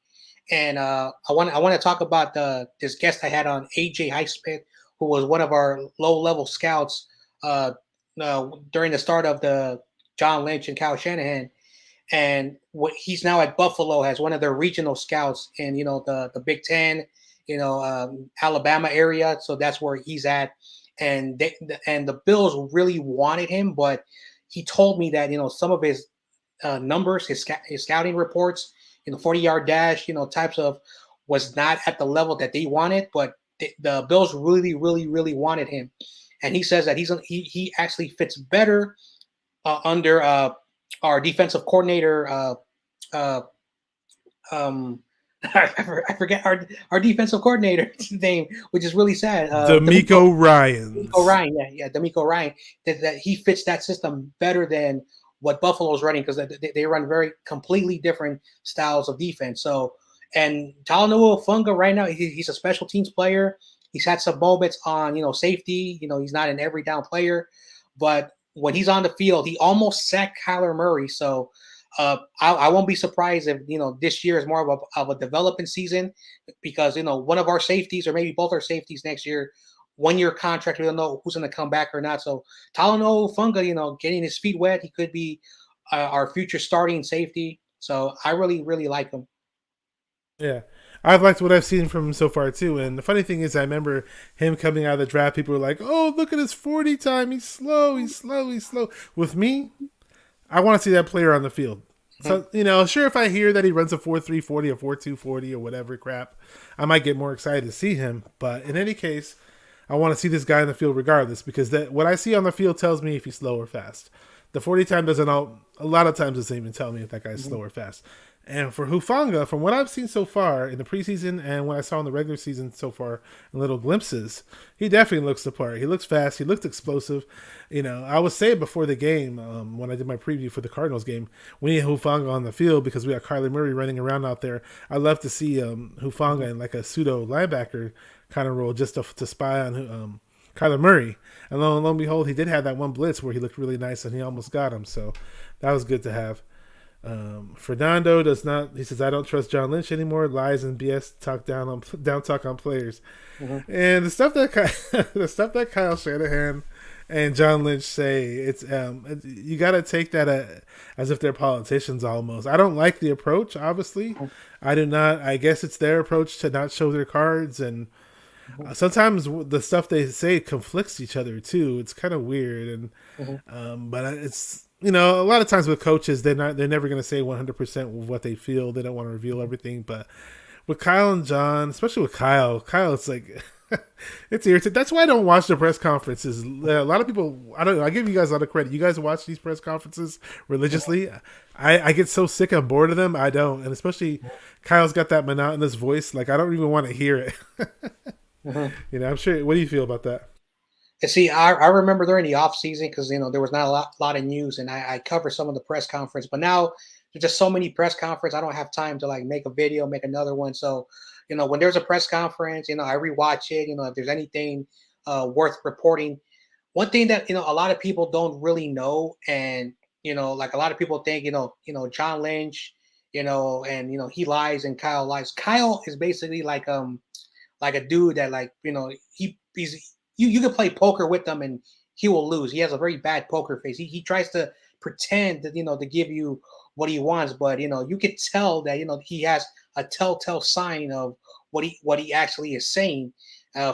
S4: And I want to talk about this guest I had on, AJ Highsmith, who was one of our low-level scouts during the start of the John Lynch and Kyle Shanahan. And he's now at Buffalo as one of their regional scouts in, the Big Ten, Alabama area. So that's where he's at. And the Bills really wanted him, but he told me that, some of his numbers, his scouting reports, 40-yard dash, types of, was not at the level that they wanted, but the Bills really, really, really wanted him, and he says that he actually fits better under our defensive coordinator. I forget our defensive coordinator's name, which is really sad.
S1: DeMeco Ryan.
S4: DeMeco Ryan, yeah, DeMeco Ryan. That he fits that system better than what Buffalo's running, because they run very completely different styles of defense. So. And Talanoa Hufanga right now, he's a special teams player. He's had some moments on, safety. He's not an every down player. But when he's on the field, he almost sacked Kyler Murray. So I won't be surprised if, this year is more of a development season, because, one of our safeties, or maybe both our safeties next year, 1-year contract, we don't know who's going to come back or not. So Talanoa Hufanga, getting his feet wet, he could be our future starting safety. So I really, really like him.
S1: Yeah, I've liked what I've seen from him so far too. And the funny thing is, I remember him coming out of the draft. People were like, "Oh, look at his 40 time. He's slow. He's slow. He's slow." With me, I want to see that player on the field. So sure, if I hear that he runs a 4.3 40 or 4.2 40 or whatever crap, I might get more excited to see him. But in any case, I want to see this guy on the field regardless, because what I see on the field tells me if he's slow or fast. The 40 time doesn't. A lot of times doesn't even tell me if that guy's slow or fast. And for Hufanga, from what I've seen so far in the preseason and what I saw in the regular season so far in little glimpses, he definitely looks the part. He looks fast. He looks explosive. I was saying before the game, when I did my preview for the Cardinals game, we need Hufanga on the field because we got Kyler Murray running around out there. I'd love to see Hufanga in like a pseudo linebacker kind of role just to spy on Kyler Murray. And lo and behold, he did have that one blitz where he looked really nice and he almost got him. So that was good to have. Fernando does not. He says, "I don't trust John Lynch anymore. Lies and BS down talk on players." And the stuff that Kyle Shanahan and John Lynch say, it's you got to take that as if they're politicians almost. I don't like the approach. Obviously, I do not. I guess it's their approach to not show their cards, and sometimes the stuff they say conflicts each other too. It's kind of weird, and but it's. A lot of times with coaches, they're never going to say 100% of what they feel. They don't want to reveal everything. But with Kyle and John, especially with Kyle, it's like, it's irritating. That's why I don't watch the press conferences. A lot of people, I don't know, I give you guys a lot of credit. You guys watch these press conferences religiously. I get so sick and bored of them. I don't. And especially Kyle's got that monotonous voice. Like, I don't even want to hear it. I'm sure. What do you feel about that?
S4: And see, I remember during the off season, because there was not a lot of news, and I covered some of the press conference. But now there's just so many press conference, I don't have time to like make a video, make another one. So, when there's a press conference, I rewatch it. If there's anything worth reporting, one thing that a lot of people don't really know, and like a lot of people think, John Lynch, and he lies and Kyle lies. Kyle is basically like a dude that he's you can play poker with him and he will lose. He has a very bad poker face. He tries to pretend that to give you what he wants, but you could tell that he has a telltale sign of what he actually is saying.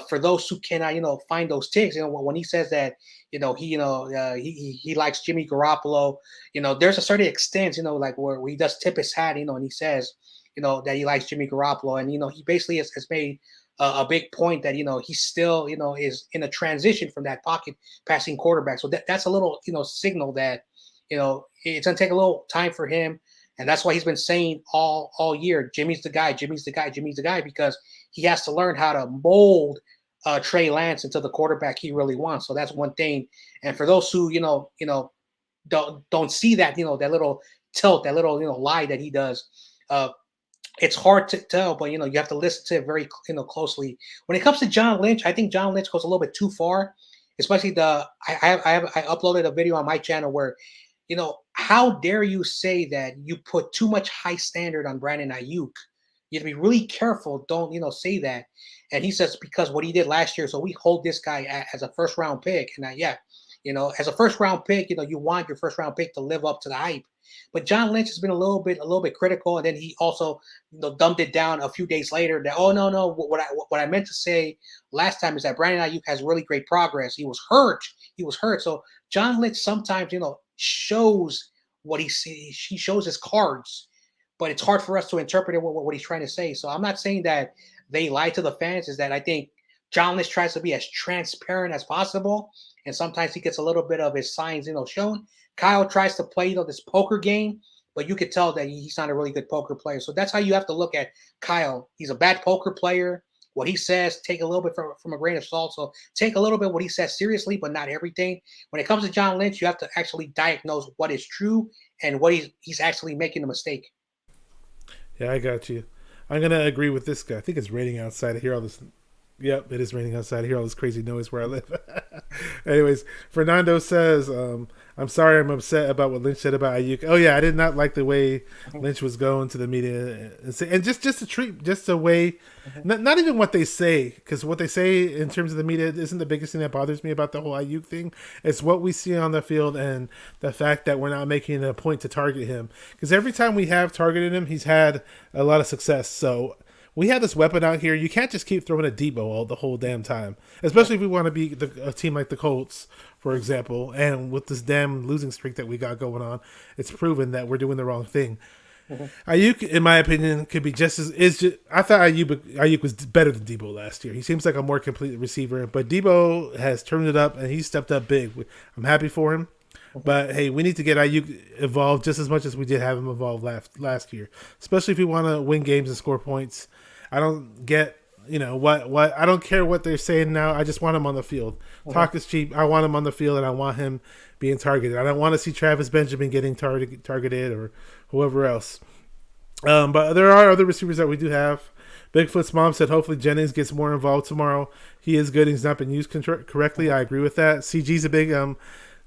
S4: For those who cannot find those ticks, when he says that he likes Jimmy Garoppolo, there's a certain extent like where he does tip his hat, and he says that he likes Jimmy Garoppolo, and he basically has made a big point that he still is in a transition from that pocket passing quarterback. So that's a little signal that it's gonna take a little time for him, and that's why he's been saying all year, Jimmy's the guy, Jimmy's the guy, Jimmy's the guy, because he has to learn how to mold Trey Lance into the quarterback he really wants. So that's one thing. And for those who don't see that that little tilt, that little lie that he does, it's hard to tell, but you have to listen to it very closely. When it comes to John Lynch, I think John Lynch goes a little bit too far, especially I uploaded a video on my channel where how dare you say that you put too much high standard on Brandon Ayuk? You have to be really careful. Don't say that. And he says because what he did last year, so we hold this guy as a first round pick. And as a first round pick, you want your first round pick to live up to the hype. But John Lynch has been a little bit critical, and then he also dumbed it down a few days later. That no, what I meant to say last time is that Brandon Ayuk has really great progress. He was hurt. So John Lynch sometimes shows what he sees. He shows his cards, but it's hard for us to interpret what he's trying to say. So I'm not saying that they lie to the fans. Is that I think John Lynch tries to be as transparent as possible, and sometimes he gets a little bit of his signs shown. Kyle tries to play this poker game, but you could tell that he's not a really good poker player. So that's how you have to look at Kyle. He's a bad poker player. What he says, take a little bit from a grain of salt. So take a little bit what he says seriously, but not everything. When it comes to John Lynch, you have to actually diagnose what is true and what he's actually making a mistake.
S1: Yeah, I got you. I'm going to agree with this guy. I think it's raining outside. I hear all this. Yep, it is raining outside. I hear all this crazy noise where I live. Anyways, Fernando says, I'm sorry I'm upset about what Lynch said about Ayuk. Oh, yeah, I did not like the way Lynch was going to the media. And just a way, not even what they say, because what they say in terms of the media isn't the biggest thing that bothers me about the whole Ayuk thing. It's what we see on the field and the fact that we're not making a point to target him. Because every time we have targeted him, he's had a lot of success. So we have this weapon out here. You can't just keep throwing a Debo the whole damn time, especially if we want to be a team like the Colts, for example. And with this damn losing streak that we got going on, it's proven that we're doing the wrong thing. Ayuk, in my opinion, could be just as I thought Ayuk was better than Debo last year. He seems like a more complete receiver, but Debo has turned it up and he's stepped up big. I'm happy for him. But hey, we need to get Ayuk involved just as much as we did have him involved last year, especially if we want to win games and score points. I don't get what I don't care what they're saying now. I just want him on the field. Talk is cheap. I want him on the field, and I want him being targeted. I don't want to see Travis Benjamin getting targeted or whoever else. But there are other receivers that we do have. Bigfoot's mom said hopefully Jennings gets more involved tomorrow. He is good. He's not been used correctly. I agree with that. CG's a big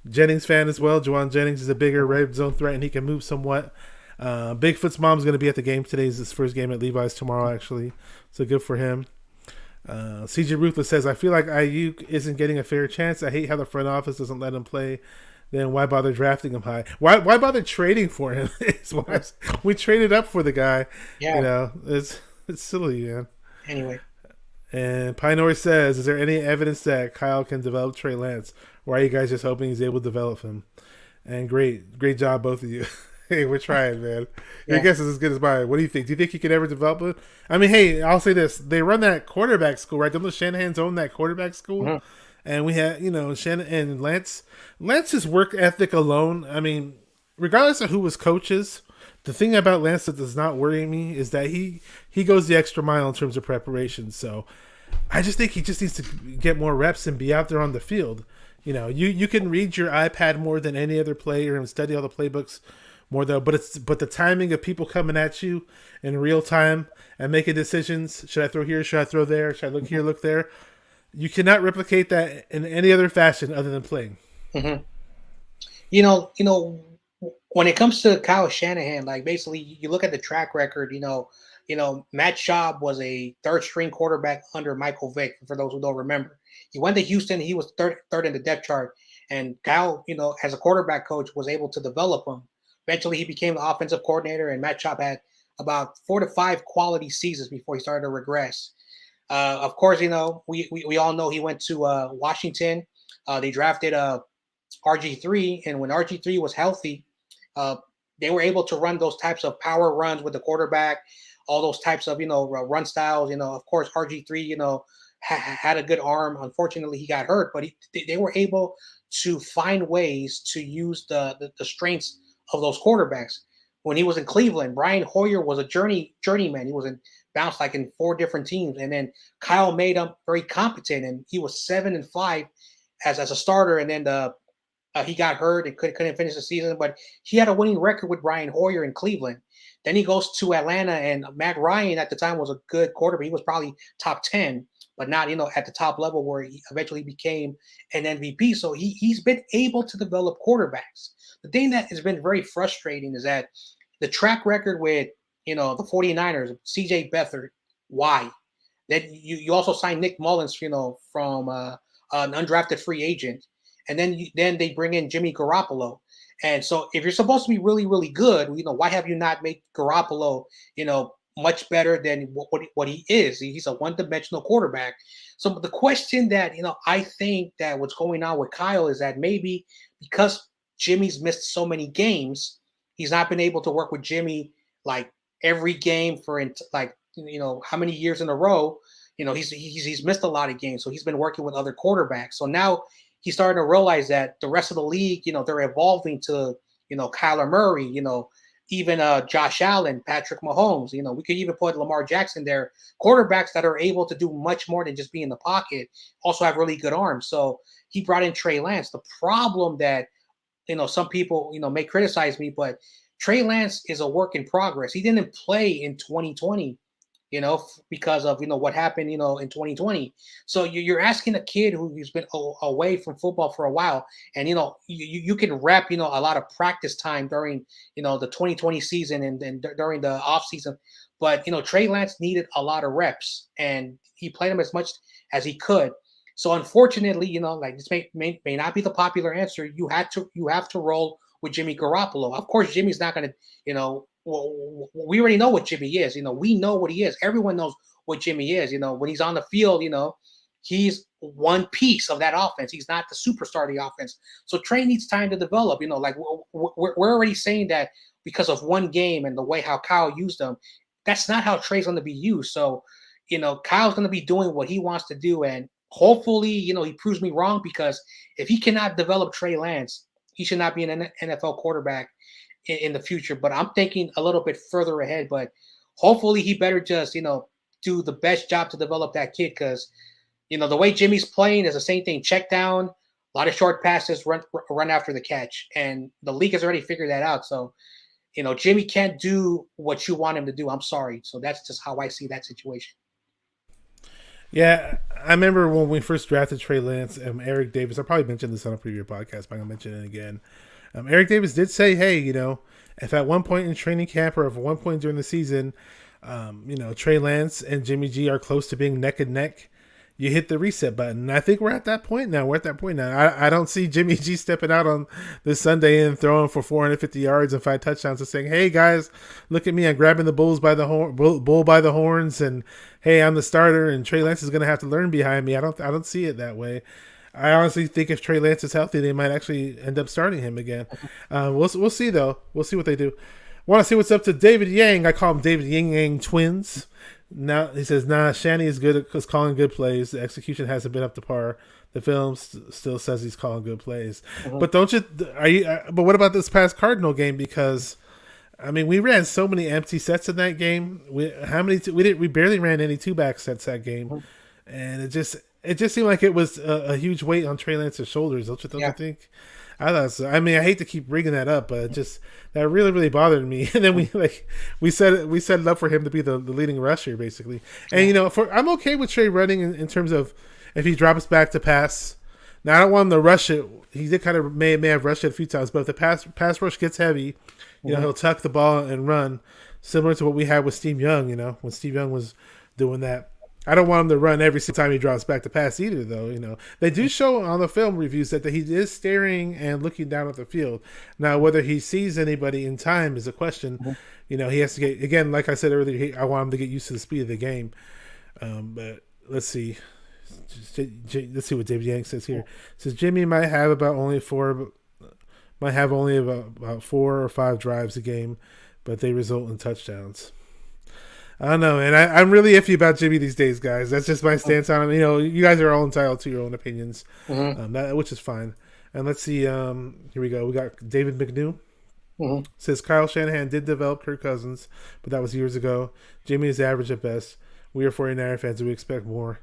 S1: Jennings fan as well. Jon Jennings is a bigger red zone threat, and he can move somewhat. Bigfoot's mom's going to be at the game today. It's his first game at Levi's tomorrow, actually. So good for him. CJ Ruthless says, I feel like Ayuk isn't getting a fair chance. I hate how the front office doesn't let him play. Then why bother drafting him high? Why bother trading for him? We traded up for the guy. Yeah. It's silly, man.
S4: Anyway. And
S1: Pinor says, is there any evidence that Kyle can develop Trey Lance? Or are you guys just hoping he's able to develop him? And great job, both of you. Hey, we're trying, man. Your guess is as good as mine. What do you think? Do you think he could ever develop it? I mean, hey, I'll say this. They run that quarterback school, right? Don't the Shanahan's own that quarterback school? Mm-hmm. And we had, Shanahan and Lance. Lance's work ethic alone, I mean, regardless of who was coaches, the thing about Lance that does not worry me is that he goes the extra mile in terms of preparation. So I just think he just needs to get more reps and be out there on the field. You can read your iPad more than any other player and study all the playbooks more though, but the timing of people coming at you in real time and making decisions. Should I throw here? Should I throw there? Should I look here? Look there? You cannot replicate that in any other fashion other than playing.
S4: Mm-hmm. When it comes to Kyle Shanahan, like basically you look at the track record, Matt Schaub was a third string quarterback under Michael Vick, for those who don't remember. He went to Houston, he was third in the depth chart, and Kyle, as a quarterback coach, was able to develop him. Eventually he became the offensive coordinator, and Matt Schaub had about 4 to 5 quality seasons before he started to regress. Of course, we all know he went to Washington. They drafted RG3, and when RG3 was healthy, they were able to run those types of power runs with the quarterback, all those types of run styles. Of course, RG3 had a good arm. Unfortunately, he got hurt, but they were able to find ways to use the strengths of those quarterbacks. When he was in Cleveland, Brian Hoyer was a journeyman. He was bounced like in 4 different teams, and then Kyle made him very competent, and he was 7-5 as a starter, and then he got hurt and couldn't finish the season, but he had a winning record with Brian Hoyer in Cleveland. Then he goes to Atlanta, and Matt Ryan at the time was a good quarterback. He was probably top 10, but not at the top level where he eventually became an MVP. So he's been able to develop quarterbacks. The thing that has been very frustrating is that the track record with the 49ers, CJ Beathard, why? Then you also signed Nick Mullins, from an undrafted free agent. And then they bring in Jimmy Garoppolo. And so if you're supposed to be really, really good, why have you not made Garoppolo, much better than what he is? He's a one-dimensional quarterback. So the question that, I think that what's going on with Kyle is that maybe because Jimmy's missed so many games, he's not been able to work with Jimmy like every game for how many years in a row. He's missed a lot of games. So he's been working with other quarterbacks. So now he's starting to realize that the rest of the league, they're evolving to, Kyler Murray, even Josh Allen, Patrick Mahomes. We could even put Lamar Jackson there. Quarterbacks that are able to do much more than just be in the pocket, also have really good arms. So he brought in Trey Lance. The problem that, some people, may criticize me, but Trey Lance is a work in progress. He didn't play in 2020. Because of, what happened, in 2020. So you're asking a kid who's been away from football for a while, and, you can wrap, a lot of practice time during, the 2020 season and during the off season. But, Trey Lance needed a lot of reps, and he played them as much as he could. So unfortunately, this may not be the popular answer. You have to roll with Jimmy Garoppolo. Of course, Jimmy's not going to, well, we already know what Jimmy is. We know what he is. Everyone knows what Jimmy is. When he's on the field, he's one piece of that offense. He's not the superstar of the offense. So Trey needs time to develop. We're already saying that because of one game and the way how Kyle used them, that's not how Trey's going to be used. So, Kyle's going to be doing what he wants to do. And hopefully, he proves me wrong, because if he cannot develop Trey Lance, he should not be an NFL quarterback in the future. But I'm thinking a little bit further ahead, but hopefully he better just, do the best job to develop that kid. Cause the way Jimmy's playing is the same thing. Check down, a lot of short passes, run after the catch. And the league has already figured that out. So, Jimmy can't do what you want him to do. I'm sorry. So that's just how I see that situation.
S1: Yeah, I remember when we first drafted Trey Lance, Eric Davis, I probably mentioned this on a previous podcast, but I'm going to mention it again. Eric Davis did say, hey, if at one point in training camp or if at one point during the season, Trey Lance and Jimmy G are close to being neck and neck, you hit the reset button. And I think we're at that point now. I don't see Jimmy G stepping out on this Sunday and throwing for 450 yards and 5 touchdowns and saying, hey, guys, look at me. I'm grabbing the bull by the horns, and, hey, I'm the starter, and Trey Lance is going to have to learn behind me. I don't see it that way. I honestly think if Trey Lance is healthy, they might actually end up starting him again. We'll see, though. We'll see what they do. Want to see what's up to David Yang. I call him David Yang Yang Twins. Now he says, Shanny is good at calling good plays. The execution hasn't been up to par. The film still says he's calling good plays. Mm-hmm. But but what about this past Cardinal game? Because we ran so many empty sets in that game. We barely ran any 2-back sets that game, mm-hmm. and it just seemed like it was a huge weight on Trey Lance's shoulders. Don't you think? I thought so. I hate to keep bringing that up, but that really, really bothered me. And then we set it up for him to be the leading rusher, basically. And I'm okay with Trey running in terms of if he drops back to pass. Now I don't want him to rush it. He did kind of may have rushed it a few times, but if the pass rush gets heavy, he'll tuck the ball and run, similar to what we had with Steve Young. When Steve Young was doing that. I don't want him to run every single time he drops back to pass either, though. They do show on the film reviews that he is staring and looking down at the field. Now, whether he sees anybody in time is a question. He has to get, again, like I said earlier, I want him to get used to the speed of the game. But let's see. Let's see what David Yang says here. It says Jimmy might have only about 4 or 5 drives a game, but they result in touchdowns. I don't know, and I'm really iffy about Jimmy these days, guys. That's just my stance on him. You guys are all entitled to your own opinions, which is fine. And let's see. Here we go. We got David McNew. Says Kyle Shanahan did develop Kirk Cousins, but that was years ago. Jimmy is average at best. We are 49er fans, and we expect more.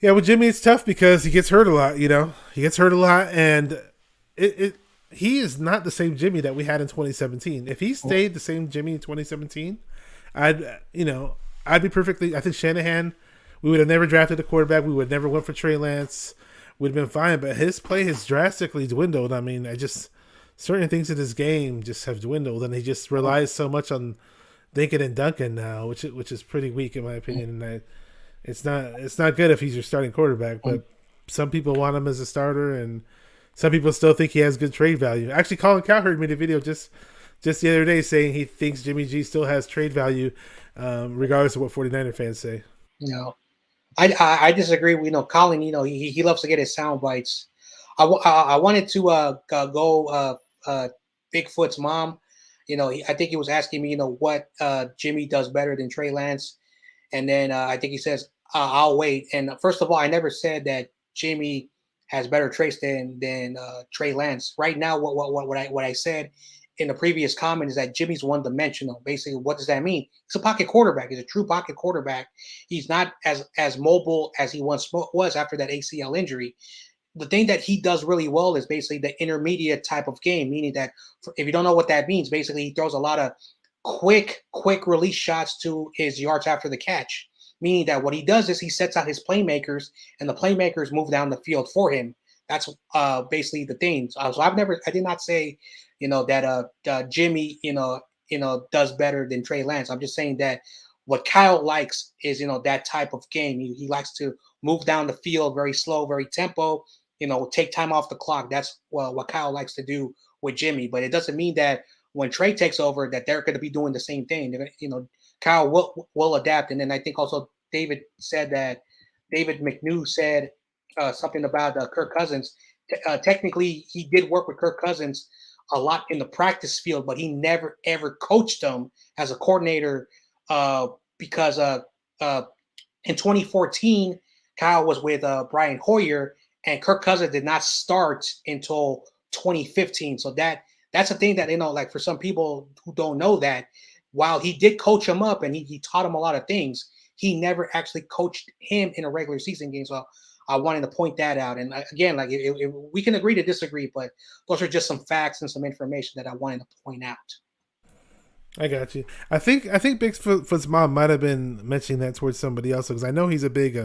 S1: Yeah, with Jimmy, it's tough because he gets hurt a lot. He gets hurt a lot, and he is not the same Jimmy that we had in 2017. If he stayed the same Jimmy in 2017. I'd be perfectly. I think Shanahan, we would have never drafted a quarterback. We would never went for Trey Lance. Would have been fine, but his play has drastically dwindled. I mean, certain things in his game just have dwindled, and he just relies so much on Dinkin and Duncan now, which is pretty weak in my opinion. And it's not good if he's your starting quarterback. But some people want him as a starter, and some people still think he has good trade value. Actually, Colin Cowherd made a video just the other day saying he thinks Jimmy G still has trade value, regardless of what 49er fans say.
S4: I disagree. Colin, he loves to get his sound bites. I wanted to go Bigfoot's mom. I think he was asking me, what Jimmy does better than Trey Lance. And then I think he says, I'll wait. And first of all, I never said that Jimmy has better traits than Trey Lance. Right now, what I said in the previous comment is that Jimmy's one-dimensional. Basically, what does that mean? He's a pocket quarterback. He's a true pocket quarterback. He's not as mobile as he once was after that ACL injury. The thing that he does really well is basically the intermediate type of game, meaning that if you don't know what that means, basically he throws a lot of quick release shots to his yards after the catch, meaning that what he does is he sets out his playmakers, and the playmakers move down the field for him. That's basically the thing. So I did not say, that Jimmy, does better than Trey Lance. I'm just saying that what Kyle likes is, that type of game. He likes to move down the field very slow, very tempo, take time off the clock. That's what Kyle likes to do with Jimmy. But it doesn't mean that when Trey takes over that they're going to be doing the same thing. They're gonna, Kyle will adapt. And then I think also David McNew said something about Kirk Cousins. Technically, he did work with Kirk Cousins a lot in the practice field, but he never ever coached him as a coordinator because in 2014 Kyle was with Brian Hoyer, and Kirk Cousins did not start until 2015. So that's a thing that like for some people who don't know that, while he did coach him up and he taught him a lot of things, he never actually coached him in a regular season game. So I wanted to point that out. And again, like we can agree to disagree, but those are just some facts and some information that I wanted to point out.
S1: I got you. I think Bigfoot's mom might have been mentioning that towards somebody else, because I know he's a big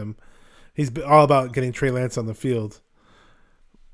S1: he's all about getting Trey Lance on the field.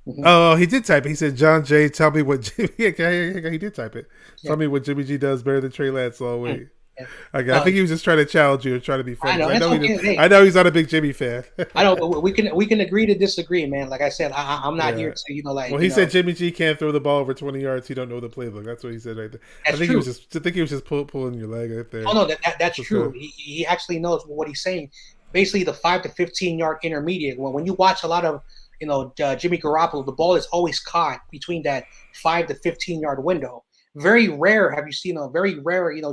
S1: Mm-hmm. Oh, he did type it. He said, "Jon Jay, tell me what Jimmy." He did type it. Yeah. Tell me what Jimmy G does better than Trey Lance. Oh wait. Yeah. Okay, I think he was just trying to challenge you and trying to be funny. I know he's not a big Jimmy fan.
S4: I know, but we can agree to disagree, man. Like I said, I'm not here to
S1: Well, he said Jimmy G can't throw the ball over 20 yards. He don't know the playbook. That's what he said right there. I think he was just pulling your leg right there.
S4: Oh no, that's true. He actually knows what he's saying. Basically, the 5 to 15 yard intermediate. When you watch a lot of Jimmy Garoppolo, the ball is always caught between that 5 to 15 yard window. Very rare have you seen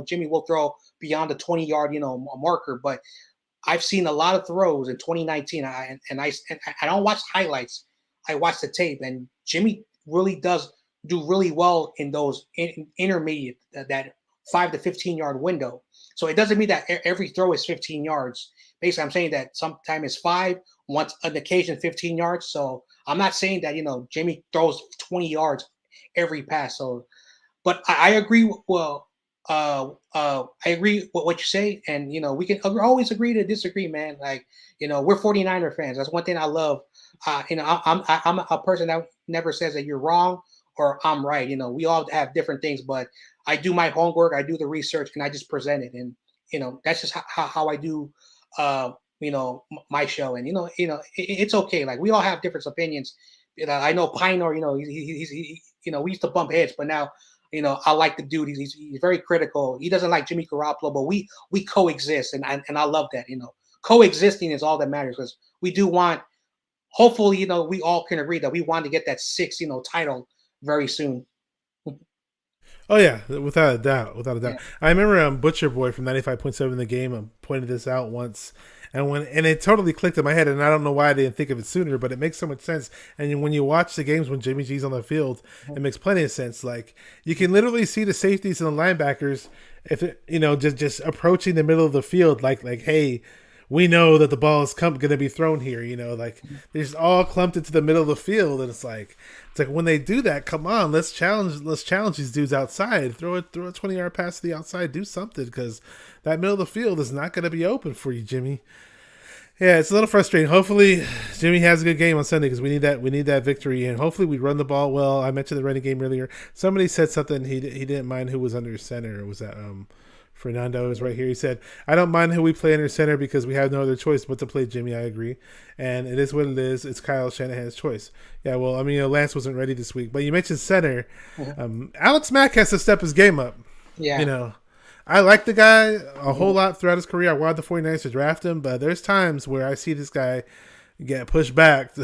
S4: Jimmy will throw beyond the 20 yard marker, but I've seen a lot of throws in 2019. I don't watch highlights. I watch the tape, and Jimmy really does do really well in those intermediate, that 5 to 15 yard window. So it doesn't mean that every throw is 15 yards. Basically, I'm saying that sometimes it's 5, once an occasion 15 yards. So I'm not saying that Jimmy throws 20 yards every pass. So, but I agree. Well, I agree with what you say, and we can always agree to disagree, man. Like, we're 49er fans. That's one thing I love. I'm a person that never says that you're wrong or I'm right. We all have different things, but I do my homework, I do the research, and I just present it. And that's just how I do. My show, and it's okay. Like, we all have different opinions. I know Piner. We used to bump heads, but now I like the dude. He's very critical. He doesn't like Jimmy Garoppolo, but we coexist, and I love that. Coexisting is all that matters, because we do want. Hopefully, we all can agree that we want to get that sixth, title very soon.
S1: Oh yeah, without a doubt, without a doubt.
S4: Yeah.
S1: I remember Butcher Boy from 95.7 The Game pointed this out once, and it totally clicked in my head, and I don't know why I didn't think of it sooner, but it makes so much sense. And when you watch the games when Jimmy G's on the field, it makes plenty of sense. Like, you can literally see the safeties and the linebackers, if just approaching the middle of the field, like hey, we know that the ball is going to be thrown here. Like, they're just all clumped into the middle of the field, and it's like when they do that, come on, let's challenge these dudes outside. Throw a 20-yard pass to the outside, do something, because that middle of the field is not going to be open for you, Jimmy. Yeah, it's a little frustrating. Hopefully, Jimmy has a good game on Sunday, because we need that victory, and hopefully we run the ball well. I mentioned the running game earlier. Somebody said something he didn't mind who was under center. Was that Fernando is right here. He said, I don't mind who we play under center because we have no other choice but to play Jimmy. I agree. And it is what it is. It's Kyle Shanahan's choice. Yeah, well, I mean, Lance wasn't ready this week. But you mentioned center. Alex Mack has to step his game up.
S4: Yeah.
S1: I like the guy a whole lot throughout his career. I wanted the 49ers to draft him, but there's times where I see this guy get pushed back.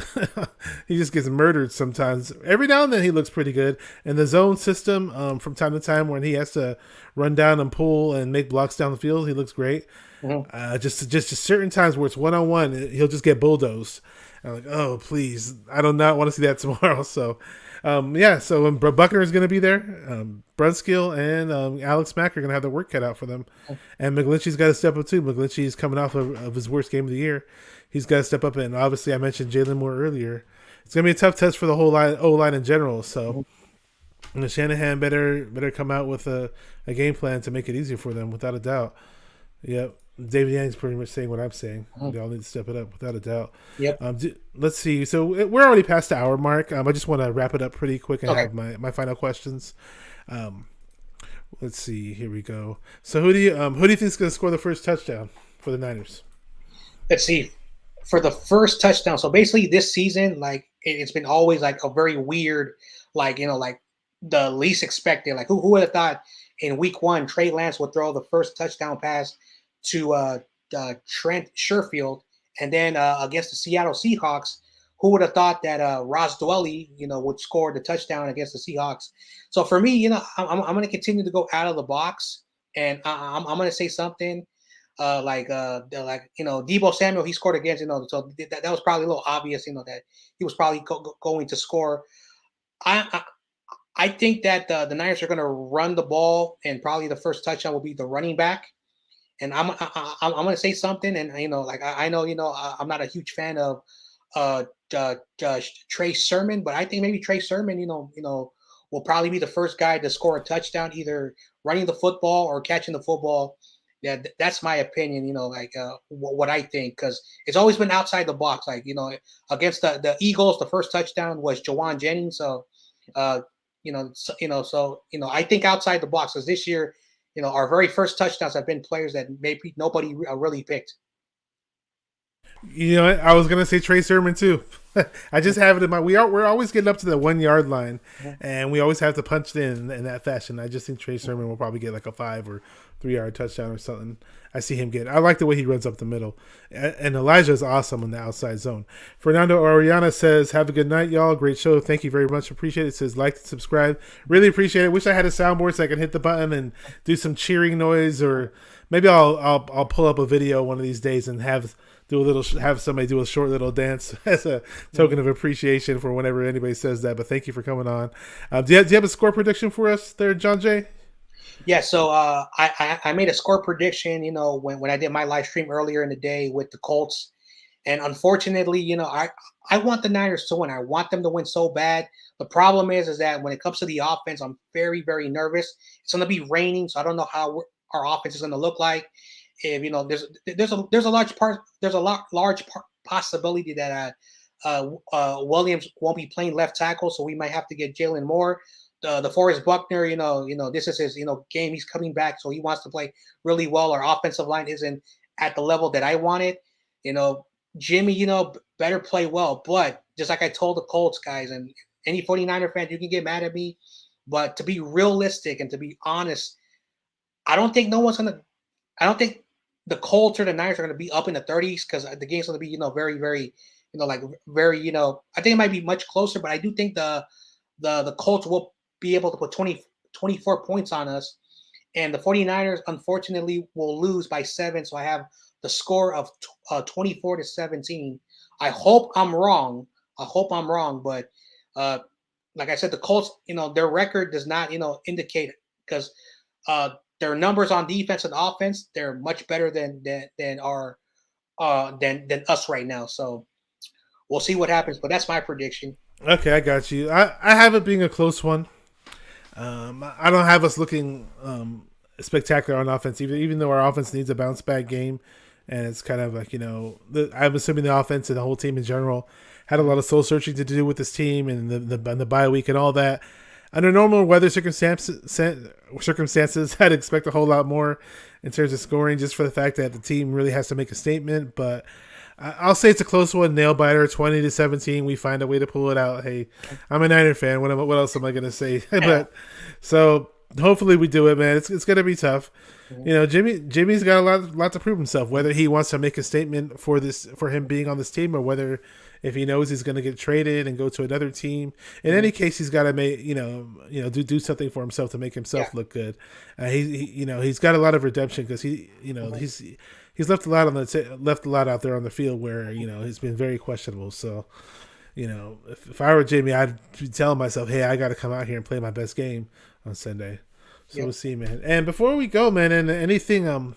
S1: He just gets murdered sometimes. Every now and then he looks pretty good. And the zone system, from time to time, when he has to run down and pull and make blocks down the field, he looks great. Just certain times where it's one-on-one, he'll just get bulldozed. I'm like, oh, please. I do not want to see that tomorrow. So, so Buckner is going to be there. Brunskill and Alex Mack are going to have their work cut out for them. And McGlinchey's got to step up too. McGlinchey's coming off of his worst game of the year. He's got to step up, and obviously I mentioned Jalen Moore earlier. It's going to be a tough test for the whole O-line in general. So Shanahan better come out with a game plan to make it easier for them, without a doubt. Yep. David Yang's pretty much saying what I'm saying. They all need to step it up, without a doubt.
S4: Yep.
S1: Let's see. So we're already past the hour mark. I just want to wrap it up pretty quick and have my final questions. Let's see. Here we go. So who do you think is going to score the first touchdown for the Niners?
S4: Let's see. For the first touchdown, so basically this season, like, it's been always like a very weird, like the least expected. Like, who would have thought in week 1 Trey Lance would throw the first touchdown pass to Trent Sherfield, and then against the Seattle Seahawks, who would have thought that Ross Dwelly would score the touchdown against the Seahawks? So for me, I'm going to continue to go out of the box, and I'm going to say something. Deebo Samuel, he scored against, so that was probably a little obvious, that he was probably going to score. I think that the Niners are going to run the ball, and probably the first touchdown will be the running back. And I'm going to say something, and I know, I'm not a huge fan of Trey Sermon, but I think maybe Trey Sermon, will probably be the first guy to score a touchdown, either running the football or catching the football. Yeah, that's my opinion, what I think, because it's always been outside the box. Like, against the Eagles, the first touchdown was Jawan Jennings. So, I think outside the box, because this year, our very first touchdowns have been players that maybe nobody really picked.
S1: I was gonna say Trey Sermon too. I just have it in my. We're always getting up to the 1 yard line, and we always have to punch it in that fashion. I just think Trey Sermon will probably get like a 5 or 3 yard touchdown or something. I see him get. I like the way he runs up the middle, and Elijah is awesome in the outside zone. Fernando Oriana says, "Have a good night, y'all. Great show. Thank you very much. Appreciate it." Says like and subscribe. Really appreciate it. Wish I had a soundboard so I can hit the button and do some cheering noise, or maybe I'll pull up a video one of these days and have somebody do a short little dance as a token of appreciation for whenever anybody says that. But thank you for coming on. Do you have a score prediction for us there, Jon Jay?
S4: Yeah, so I made a score prediction, when I did my live stream earlier in the day with the Colts, And unfortunately, I want the Niners to win. I want them to win so bad. The problem is that when it comes to the offense, I'm very, very nervous. It's going to be raining, so I don't know how our offense is going to look like. If there's a large possibility that Williams won't be playing left tackle, so we might have to get Jalen Moore. The Forrest Buckner, this is his game. He's coming back, so he wants to play really well. Our offensive line isn't at the level that I wanted. Jimmy, better play well. But just like I told the Colts guys and any 49er fans, you can get mad at me. But to be realistic and to be honest, I don't think the Colts or the Niners are going to be up in the 30s because the game's going to be, very, very, I think it might be much closer. But I do think the Colts will be able to put 24 points on us. And the 49ers, unfortunately, will lose by 7. So I have the score of 24-17. I hope I'm wrong. But like I said, the Colts, their record does not, indicate it because their numbers on defense and offense, they're much better than us right now. So we'll see what happens. But that's my prediction.
S1: Okay, I got you. I have it being a close one. I don't have us looking spectacular on offense, even though our offense needs a bounce back game. And it's kind of like, I'm assuming the offense and the whole team in general had a lot of soul searching to do with this team and the bye week and all that. Under normal weather circumstances, I'd expect a whole lot more in terms of scoring just for the fact that the team really has to make a statement. But I'll say it's a close one, nail biter, 20-17. We find a way to pull it out. Hey, I'm a Niner fan. What else am I going to say? But so hopefully we do it, man. It's going to be tough. Jimmy's got a lot to prove himself, whether he wants to make a statement for him being on this team or whether if he knows he's going to get traded and go to another team. In any case, he's got to make, do something for himself to make himself look good. He's got a lot of redemption because he's left a lot out there on the field where, he's been very questionable. So, if I were Jimmy, I'd be telling myself, hey, I got to come out here and play my best game on Sunday. So we'll see, man. And before we go, man, and anything thing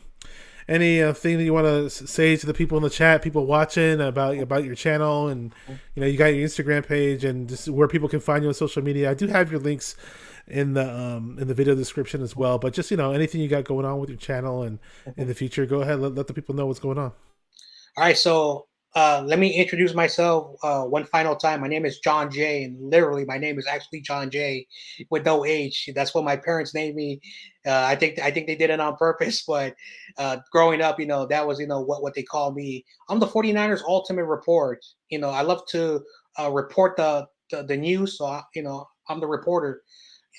S1: that you want to say to the people in the chat, people watching about your channel, and you got your Instagram page and just where people can find you on social media. I do have your links in the video description as well. But just anything you got going on with your channel and in the future, go ahead, let the people know what's going on.
S4: All right, so let me introduce myself one final time. My name is Jon Jay, and literally my name is actually Jon Jay with no H. That's what my parents named me. I think they did it on purpose, but growing up, that was what they call me. I'm the 49ers Ultimate Report. I love to report the news, so I'm the reporter.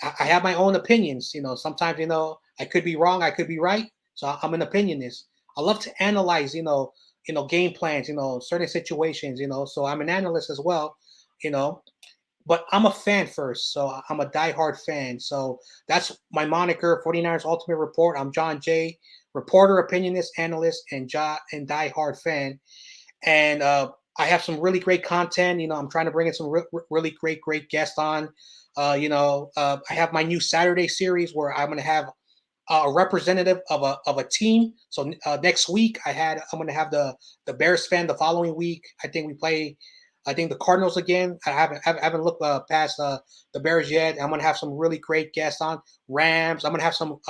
S4: I have my own opinions. Sometimes I could be wrong, I could be right. So I'm an opinionist. I love to analyze game plans, certain situations, so I'm an analyst as well, but I'm a fan first. So I'm a diehard fan. So that's my moniker, 49ers Ultimate Report. I'm Jon Jay, reporter, opinionist, analyst, and diehard fan. And I have some really great content. I'm trying to bring in some really great guests on. I have my new Saturday series where I'm going to have a representative of a team. So next week I'm going to have the Bears fan. The following week, I think we play, the Cardinals again. I haven't looked past the Bears yet. I'm going to have some really great guests on. Rams. I'm going to have some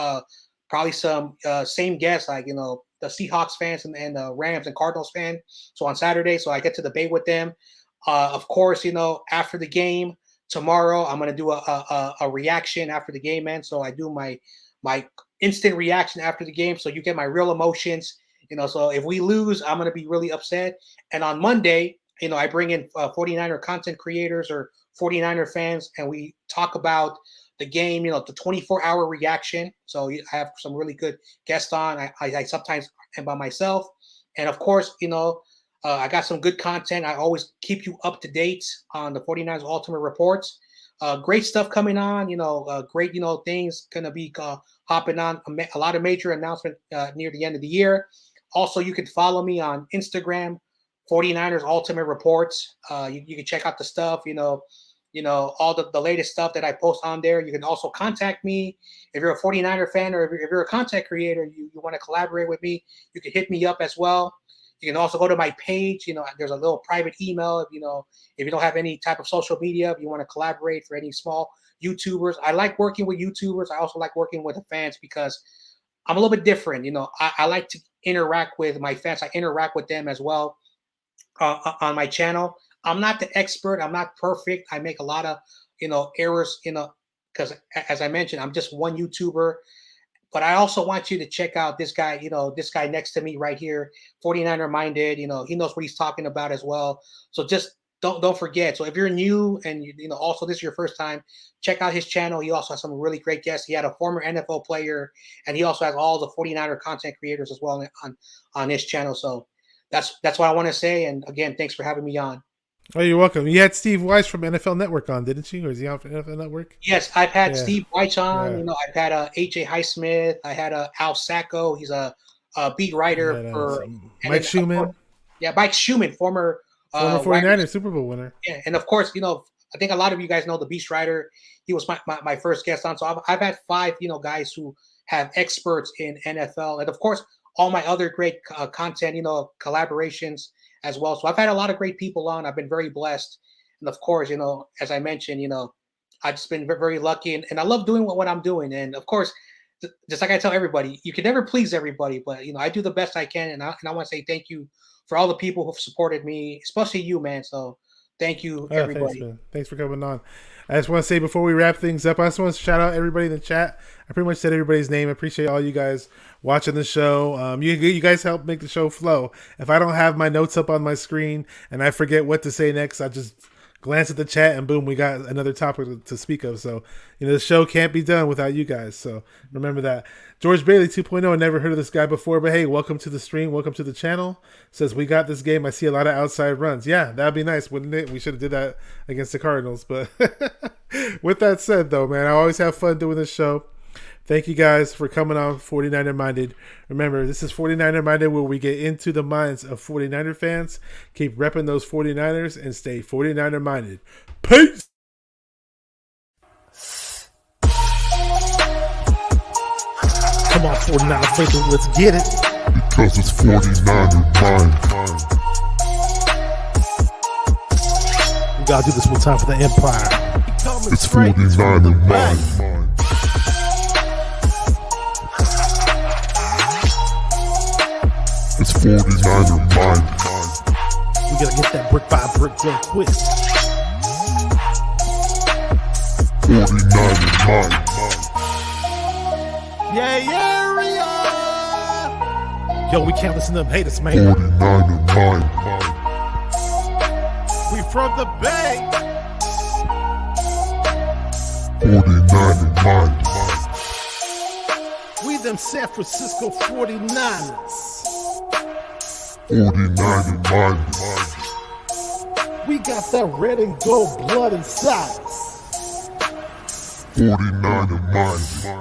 S4: probably some same guests like the Seahawks fans and the Rams and Cardinals fan. So on Saturday, so I get to debate with them. Of course, after the game tomorrow, I'm going to do a reaction after the game, man. So I do my instant reaction after the game, so you get my real emotions. So if we lose, I'm going to be really upset. And on Monday, I bring in 49er content creators or 49er fans, and we talk about the game, the 24-hour reaction. So I have some really good guests on. I sometimes am by myself. And of course, I got some good content. I always keep you up to date on the 49ers Ultimate Reports. Great stuff coming on, great, things going to be hopping on. A lot of major announcements near the end of the year. Also, you can follow me on Instagram, 49ers Ultimate Reports. You can check out the stuff, all the latest stuff that I post on there. You can also contact me if you're a 49er fan or if you're a content creator, you want to collaborate with me, you can hit me up as well. You can also go to my page. There's a little private email. If you don't have any type of social media, if you want to collaborate for any small YouTubers. I like working with YouTubers. I also like working with the fans because I'm a little bit different. I like to interact with my fans. I interact with them as well on my channel. I'm not the expert. I'm not perfect. I make a lot of, errors, because as I mentioned, I'm just one YouTuber. But I also want you to check out this guy, this guy next to me right here, 49er minded. He knows what he's talking about as well. So just don't forget. So if you're new and also this is your first time, check out his channel. He also has some really great guests. He had a former NFL player, and he also has all the 49er content creators as well on his channel. So that's what I want to say. And again, thanks for having me on.
S1: Oh, you're welcome. You had Steve Weiss from NFL Network on, didn't you? Or is he on NFL Network?
S4: Yes, I've had Steve Weiss on. I've had AJ Highsmith. I had Al Sacco. He's a beat writer for
S1: Mike Schumann.
S4: Mike Schumann, former
S1: 49er Super Bowl winner.
S4: Yeah, and of course, I think a lot of you guys know the Beast Rider. He was my first guest on. So I've had 5, guys who have experts in NFL, and of course, all my other great content, collaborations as well. So I've had a lot of great people on. I've been very blessed. And of course, as I mentioned, I've just been very, very lucky. And I love doing what I'm doing. And of course, just like I tell everybody, you can never please everybody, but, I do the best I can. And I want to say thank you for all the people who've supported me, especially you, man. So thank you, everybody.
S1: Thanks, man. Thanks for coming on. I just want to say before we wrap things up, I just want to shout out everybody in the chat. I pretty much said everybody's name. I appreciate all you guys watching the show. You guys help make the show flow. If I don't have my notes up on my screen and I forget what to say next, I just glance at the chat and boom, we got another topic to speak of. So, the show can't be done without you guys. So remember that. George Bailey 2.0, never heard of this guy before, but hey, welcome to the stream. Welcome to the channel. Says, we got this game. I see a lot of outside runs. Yeah, that'd be nice, wouldn't it? We should have did that against the Cardinals. But with that said, though, man, I always have fun doing this show. Thank you guys for coming on 49er Minded. Remember, this is 49er Minded, where we get into the minds of 49er fans. Keep repping those 49ers and stay 49er Minded. Peace!
S6: Come on, 49er faithful, let's get it.
S2: Because it's 49er mind.
S6: We gotta do this one time for the Empire.
S2: It's 49er mind. It's 49er mind.
S6: We gotta get that brick by brick done quick.
S2: 49er mind.
S6: Yeah, yo, we can't listen to them haters, man.
S2: 49er mind.
S6: We from the Bay.
S2: 49er mind.
S6: We them San Francisco 49ers.
S2: 49er mind.
S6: We got that red and gold blood inside us.
S2: 49er mind.